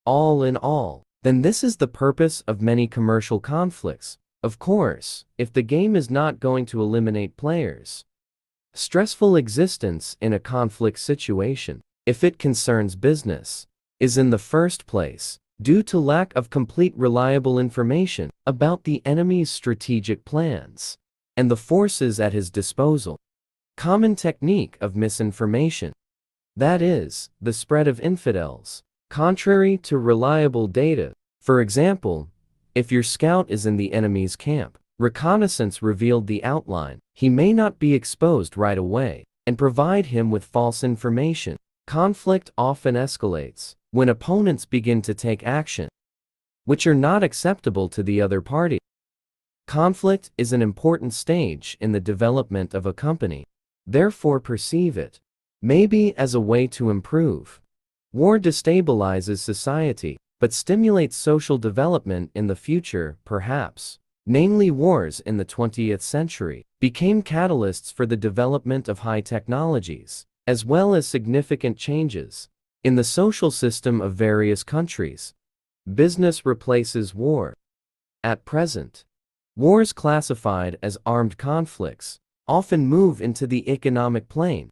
All in all, then this is the purpose of many commercial conflicts. Of course, if the game is not going to eliminate players' stressful existence in a conflict situation, if it concerns business, is in the first place due to lack of complete reliable information about the enemy's strategic plans and the forces at his disposal. Common technique of misinformation, that is, the spread of infidels, contrary to reliable data. For example, if your scout is in the enemy's camp, reconnaissance revealed the outline, he may not be exposed right away and provide him with false information. Conflict often escalates when opponents begin to take action which are not acceptable to the other party. Conflict is an important stage in the development of a company. Therefore, perceive it maybe as a way to improve. War destabilizes society, but stimulates social development in the future, perhaps. Namely, wars in the 20th century became catalysts for the development of high technologies, as well as significant changes in the social system of various countries. Business replaces war. At present, wars classified as armed conflicts often move into the economic plane.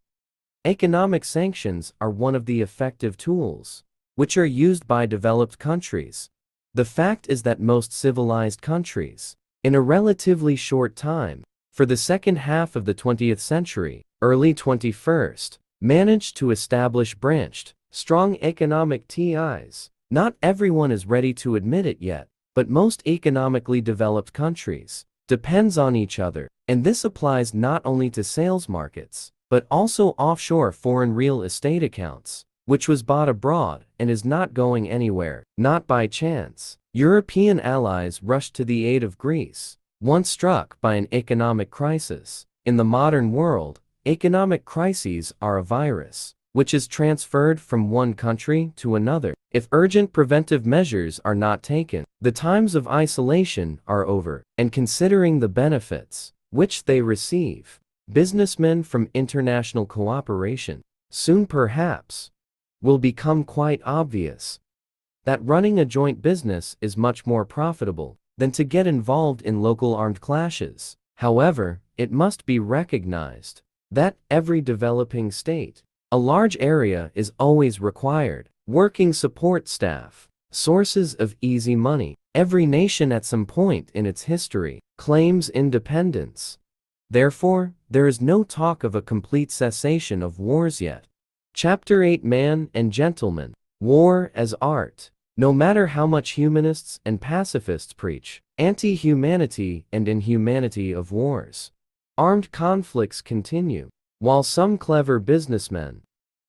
Economic sanctions are one of the effective tools which are used by developed countries. The fact is that most civilized countries, in a relatively short time, for the second half of the 20th century, early 21st, managed to establish branched, strong economic ties. Not everyone is ready to admit it yet, but most economically developed countries depends on each other, and this applies not only to sales markets, but also offshore foreign real estate accounts, which was bought abroad and is not going anywhere. Not by chance, European allies rushed to the aid of Greece, once struck by an economic crisis. In the modern world, economic crises are a virus, which is transferred from one country to another. If urgent preventive measures are not taken, the times of isolation are over, and considering the benefits which they receive, businessmen from international cooperation, soon perhaps, will become quite obvious that running a joint business is much more profitable than to get involved in local armed clashes. However, it must be recognized that every developing state, a large area is always required, working support staff, sources of easy money. Every nation at some point in its history claims independence. Therefore, there is no talk of a complete cessation of wars yet. Chapter 8: Man and Gentleman. War as Art. No matter how much humanists and pacifists preach anti-humanity and inhumanity of wars, armed conflicts continue, while some clever businessmen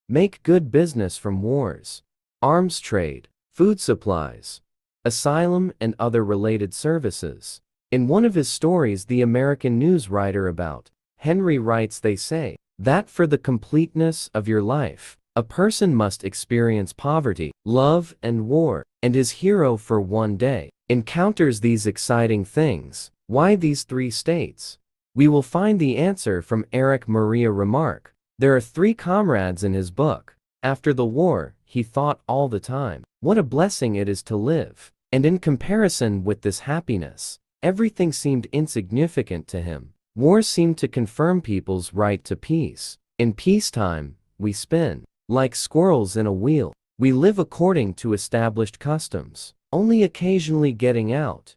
make good business from wars. Arms trade, food supplies, asylum and other related services. In one of his stories, the American news writer about Henry writes, they say that for the completeness of your life, a person must experience poverty, love, and war, and his hero for one day encounters these exciting things. Why these three states? We will find the answer from Eric Maria Remarque. There are three comrades in his book. After the war, he thought all the time, what a blessing it is to live. And in comparison with this happiness, everything seemed insignificant to him. War seemed to confirm people's right to peace. In peacetime, we spin like squirrels in a wheel. We live according to established customs, only occasionally getting out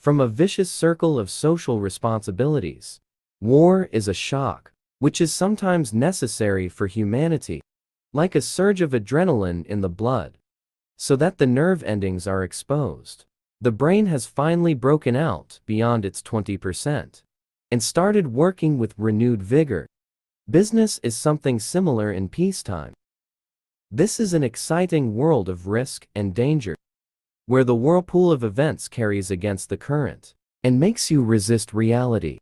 from a vicious circle of social responsibilities. War is a shock, which is sometimes necessary for humanity, like a surge of adrenaline in the blood, so that the nerve endings are exposed. The brain has finally broken out beyond its 20% and started working with renewed vigor. Business is something similar in peacetime. This is an exciting world of risk and danger, where the whirlpool of events carries against the current and makes you resist reality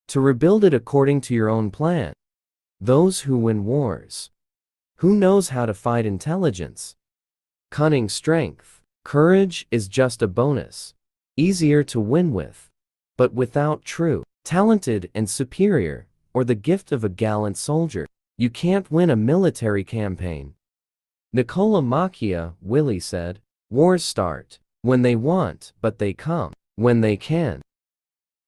to rebuild it according to your own plan. Those who win wars. Who knows how to fight intelligence, cunning, strength? Courage is just a bonus, easier to win with, but without true, talented and superior, or the gift of a gallant soldier, you can't win a military campaign. Nicola Machiavelli said, "Wars start when they want, but they come when they can."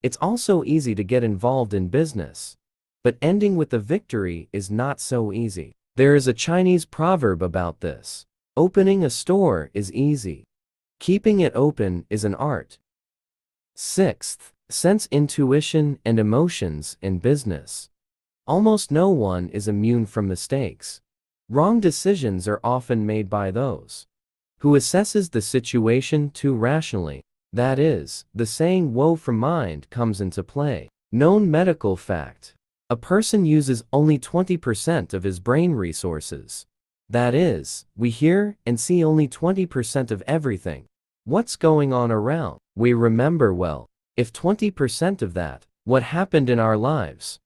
It's also easy to get involved in business, but ending with a victory is not so easy. There is a Chinese proverb about this. Opening a store is easy. Keeping it open is an art. Sixth, sense, intuition, and emotions in business. Almost no one is immune from mistakes. Wrong decisions are often made by those who assesses the situation too rationally. That is, the saying "woe from mind" comes into play. Known medical fact. A person uses only 20% of his brain resources. That is, we hear and see only 20% of everything. What's going on around? We remember well. If 20% of that, what happened in our lives?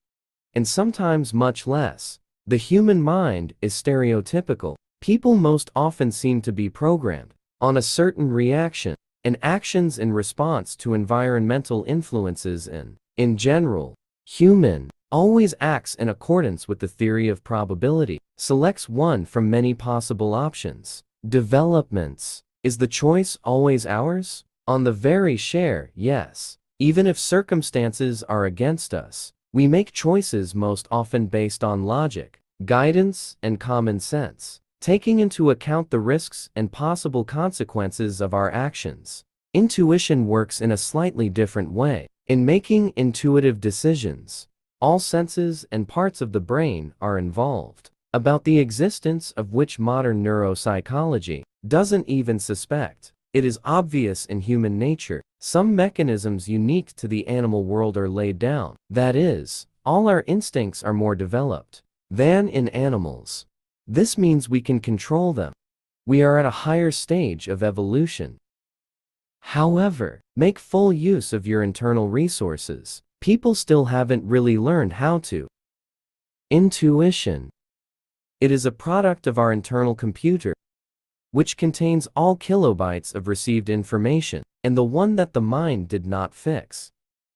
And sometimes much less. The human mind is stereotypical. People most often seem to be programmed on a certain reaction and actions in response to environmental influences and, in general, human always acts in accordance with the theory of probability, selects one from many possible options. Developments. Is the choice always ours? On the very share, yes. Even if circumstances are against us, we make choices most often based on logic, guidance, and common sense, taking into account the risks and possible consequences of our actions. Intuition works in a slightly different way. In making intuitive decisions, all senses and parts of the brain are involved, about the existence of which modern neuropsychology doesn't even suspect. It is obvious in human nature. Some mechanisms unique to the animal world are laid down. That is, all our instincts are more developed than in animals. This means we can control them. We are at a higher stage of evolution. However, make full use of your internal resources. People still haven't really learned how to. Intuition. It is a product of our internal computer, which contains all kilobytes of received information, and the one that the mind did not fix,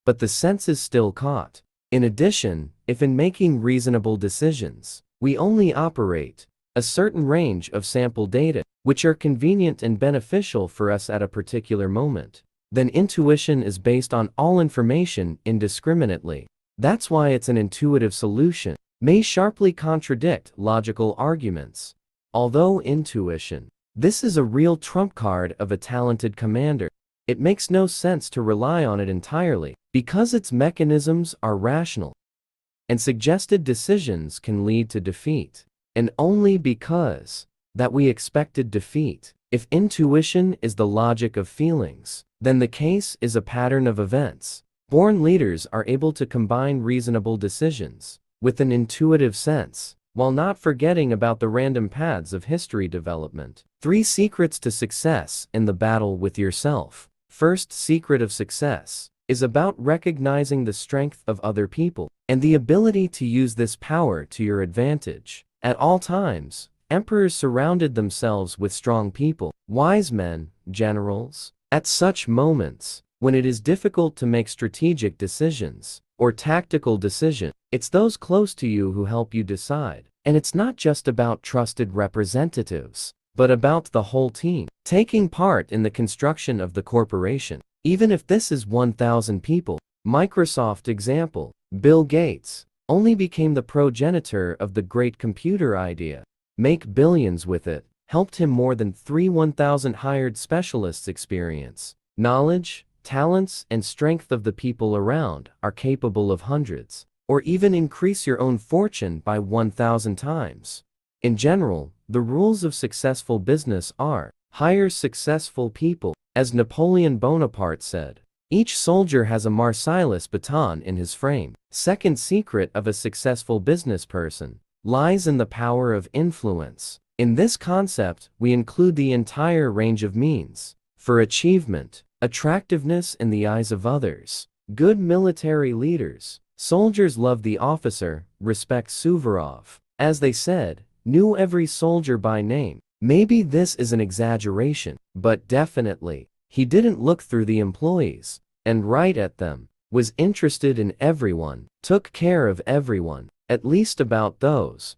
but the senses still caught. In addition, if in making reasonable decisions, we only operate a certain range of sample data, which are convenient and beneficial for us at a particular moment, then intuition is based on all information indiscriminately. That's why it's an intuitive solution. May sharply contradict logical arguments. Although intuition, this is a real trump card of a talented commander. It makes no sense to rely on it entirely, because its mechanisms are rational, and suggested decisions can lead to defeat. And only because that we expected defeat. If intuition is the logic of feelings, then the case is a pattern of events. Born leaders are able to combine reasonable decisions with an intuitive sense, while not forgetting about the random paths of history development. 3 secrets to success in the battle with yourself. First secret of success is about recognizing the strength of other people and the ability to use this power to your advantage. At all times, emperors surrounded themselves with strong people, wise men, generals. At such moments, when it is difficult to make strategic decisions or tactical decisions, it's those close to you who help you decide. And it's not just about trusted representatives, but about the whole team taking part in the construction of the corporation. Even if this is 1,000 people. Microsoft example. Bill Gates only became the progenitor of the great computer idea. Make billions with it. helped him more than 1,000 hired specialists experience. Knowledge, talents, and strength of the people around are capable of hundreds, or even increase your own fortune by 1,000 times. In general, the rules of successful business are, hire successful people. As Napoleon Bonaparte said, each soldier has a Marcellus baton in his frame. Second secret of a successful business person lies in the power of influence. In this concept, we include the entire range of means for achievement, attractiveness in the eyes of others. Good military leaders. Soldiers love the officer, respect Suvorov. As they said, knew every soldier by name. Maybe this is an exaggeration, but definitely, he didn't look through the employees and right at them, was interested in everyone, took care of everyone, at least about those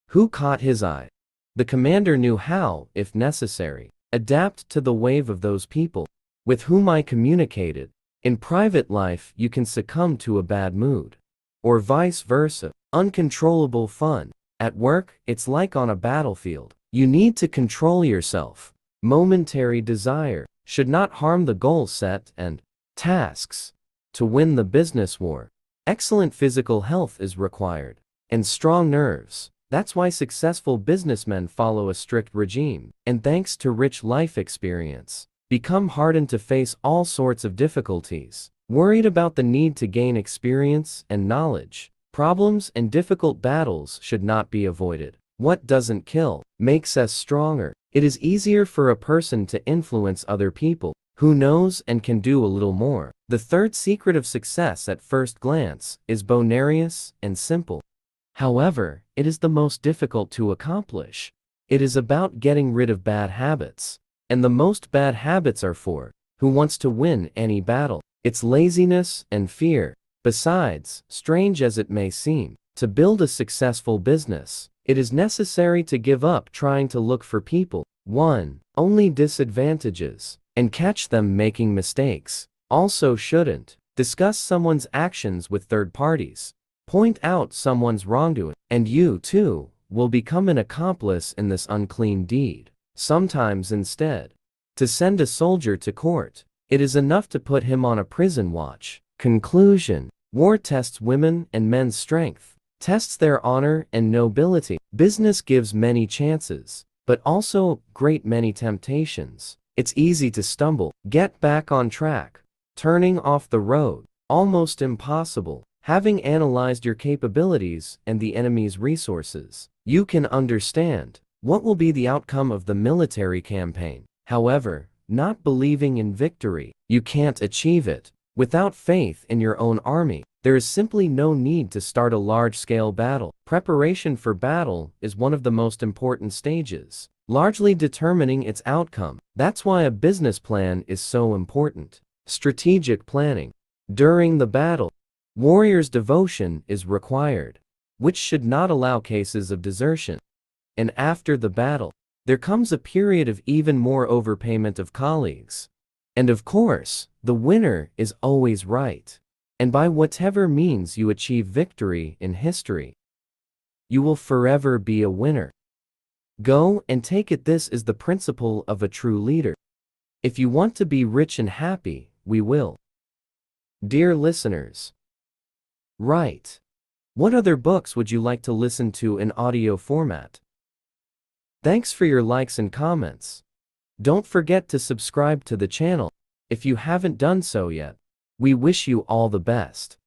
who caught his eye. The commander knew how, if necessary, adapt to the wave of those people with whom I communicated. In private life, you can succumb to a bad mood, or vice versa, uncontrollable fun. At work, it's like on a battlefield. You need to control yourself. Momentary desire should not harm the goal set and tasks to win the business war. Excellent physical health is required, and strong nerves. That's why successful businessmen follow a strict regime, and thanks to rich life experience, become hardened to face all sorts of difficulties. Worried about the need to gain experience and knowledge. Problems and difficult battles should not be avoided. What doesn't kill makes us stronger. It is easier for a person to influence other people who knows and can do a little more. The third secret of success at first glance is bonarious and simple. However, it is the most difficult to accomplish. It is about getting rid of bad habits. And the most bad habits are for who wants to win any battle. It's laziness and fear. Besides, strange as it may seem, to build a successful business, it is necessary to give up trying to look for people. 1. Only disadvantages, and catch them making mistakes. Also shouldn't discuss someone's actions with third parties. Point out someone's wrongdoing, and you, too, will become an accomplice in this unclean deed. Sometimes instead, to send a soldier to court, it is enough to put him on a prison watch. Conclusion. War tests women and men's strength, tests their honor and nobility. Business gives many chances, but also great many temptations. It's easy to stumble, get back on track. Turning off the road, almost impossible. Having analyzed your capabilities and the enemy's resources, you can understand what will be the outcome of the military campaign. However, not believing in victory, you can't achieve it. Without faith in your own army, there is simply no need to start a large-scale battle. Preparation for battle is one of the most important stages, largely determining its outcome. That's why a business plan is so important. Strategic planning. During the battle, warriors' devotion is required, which should not allow cases of desertion. And after the battle, there comes a period of even more overpayment of colleagues. And of course, the winner is always right. And by whatever means you achieve victory in history, you will forever be a winner. Go and take it. This is the principle of a true leader. If you want to be rich and happy, we will. Dear listeners, write. What other books would you like to listen to in audio format? Thanks for your likes and comments. Don't forget to subscribe to the channel if you haven't done so yet. We wish you all the best.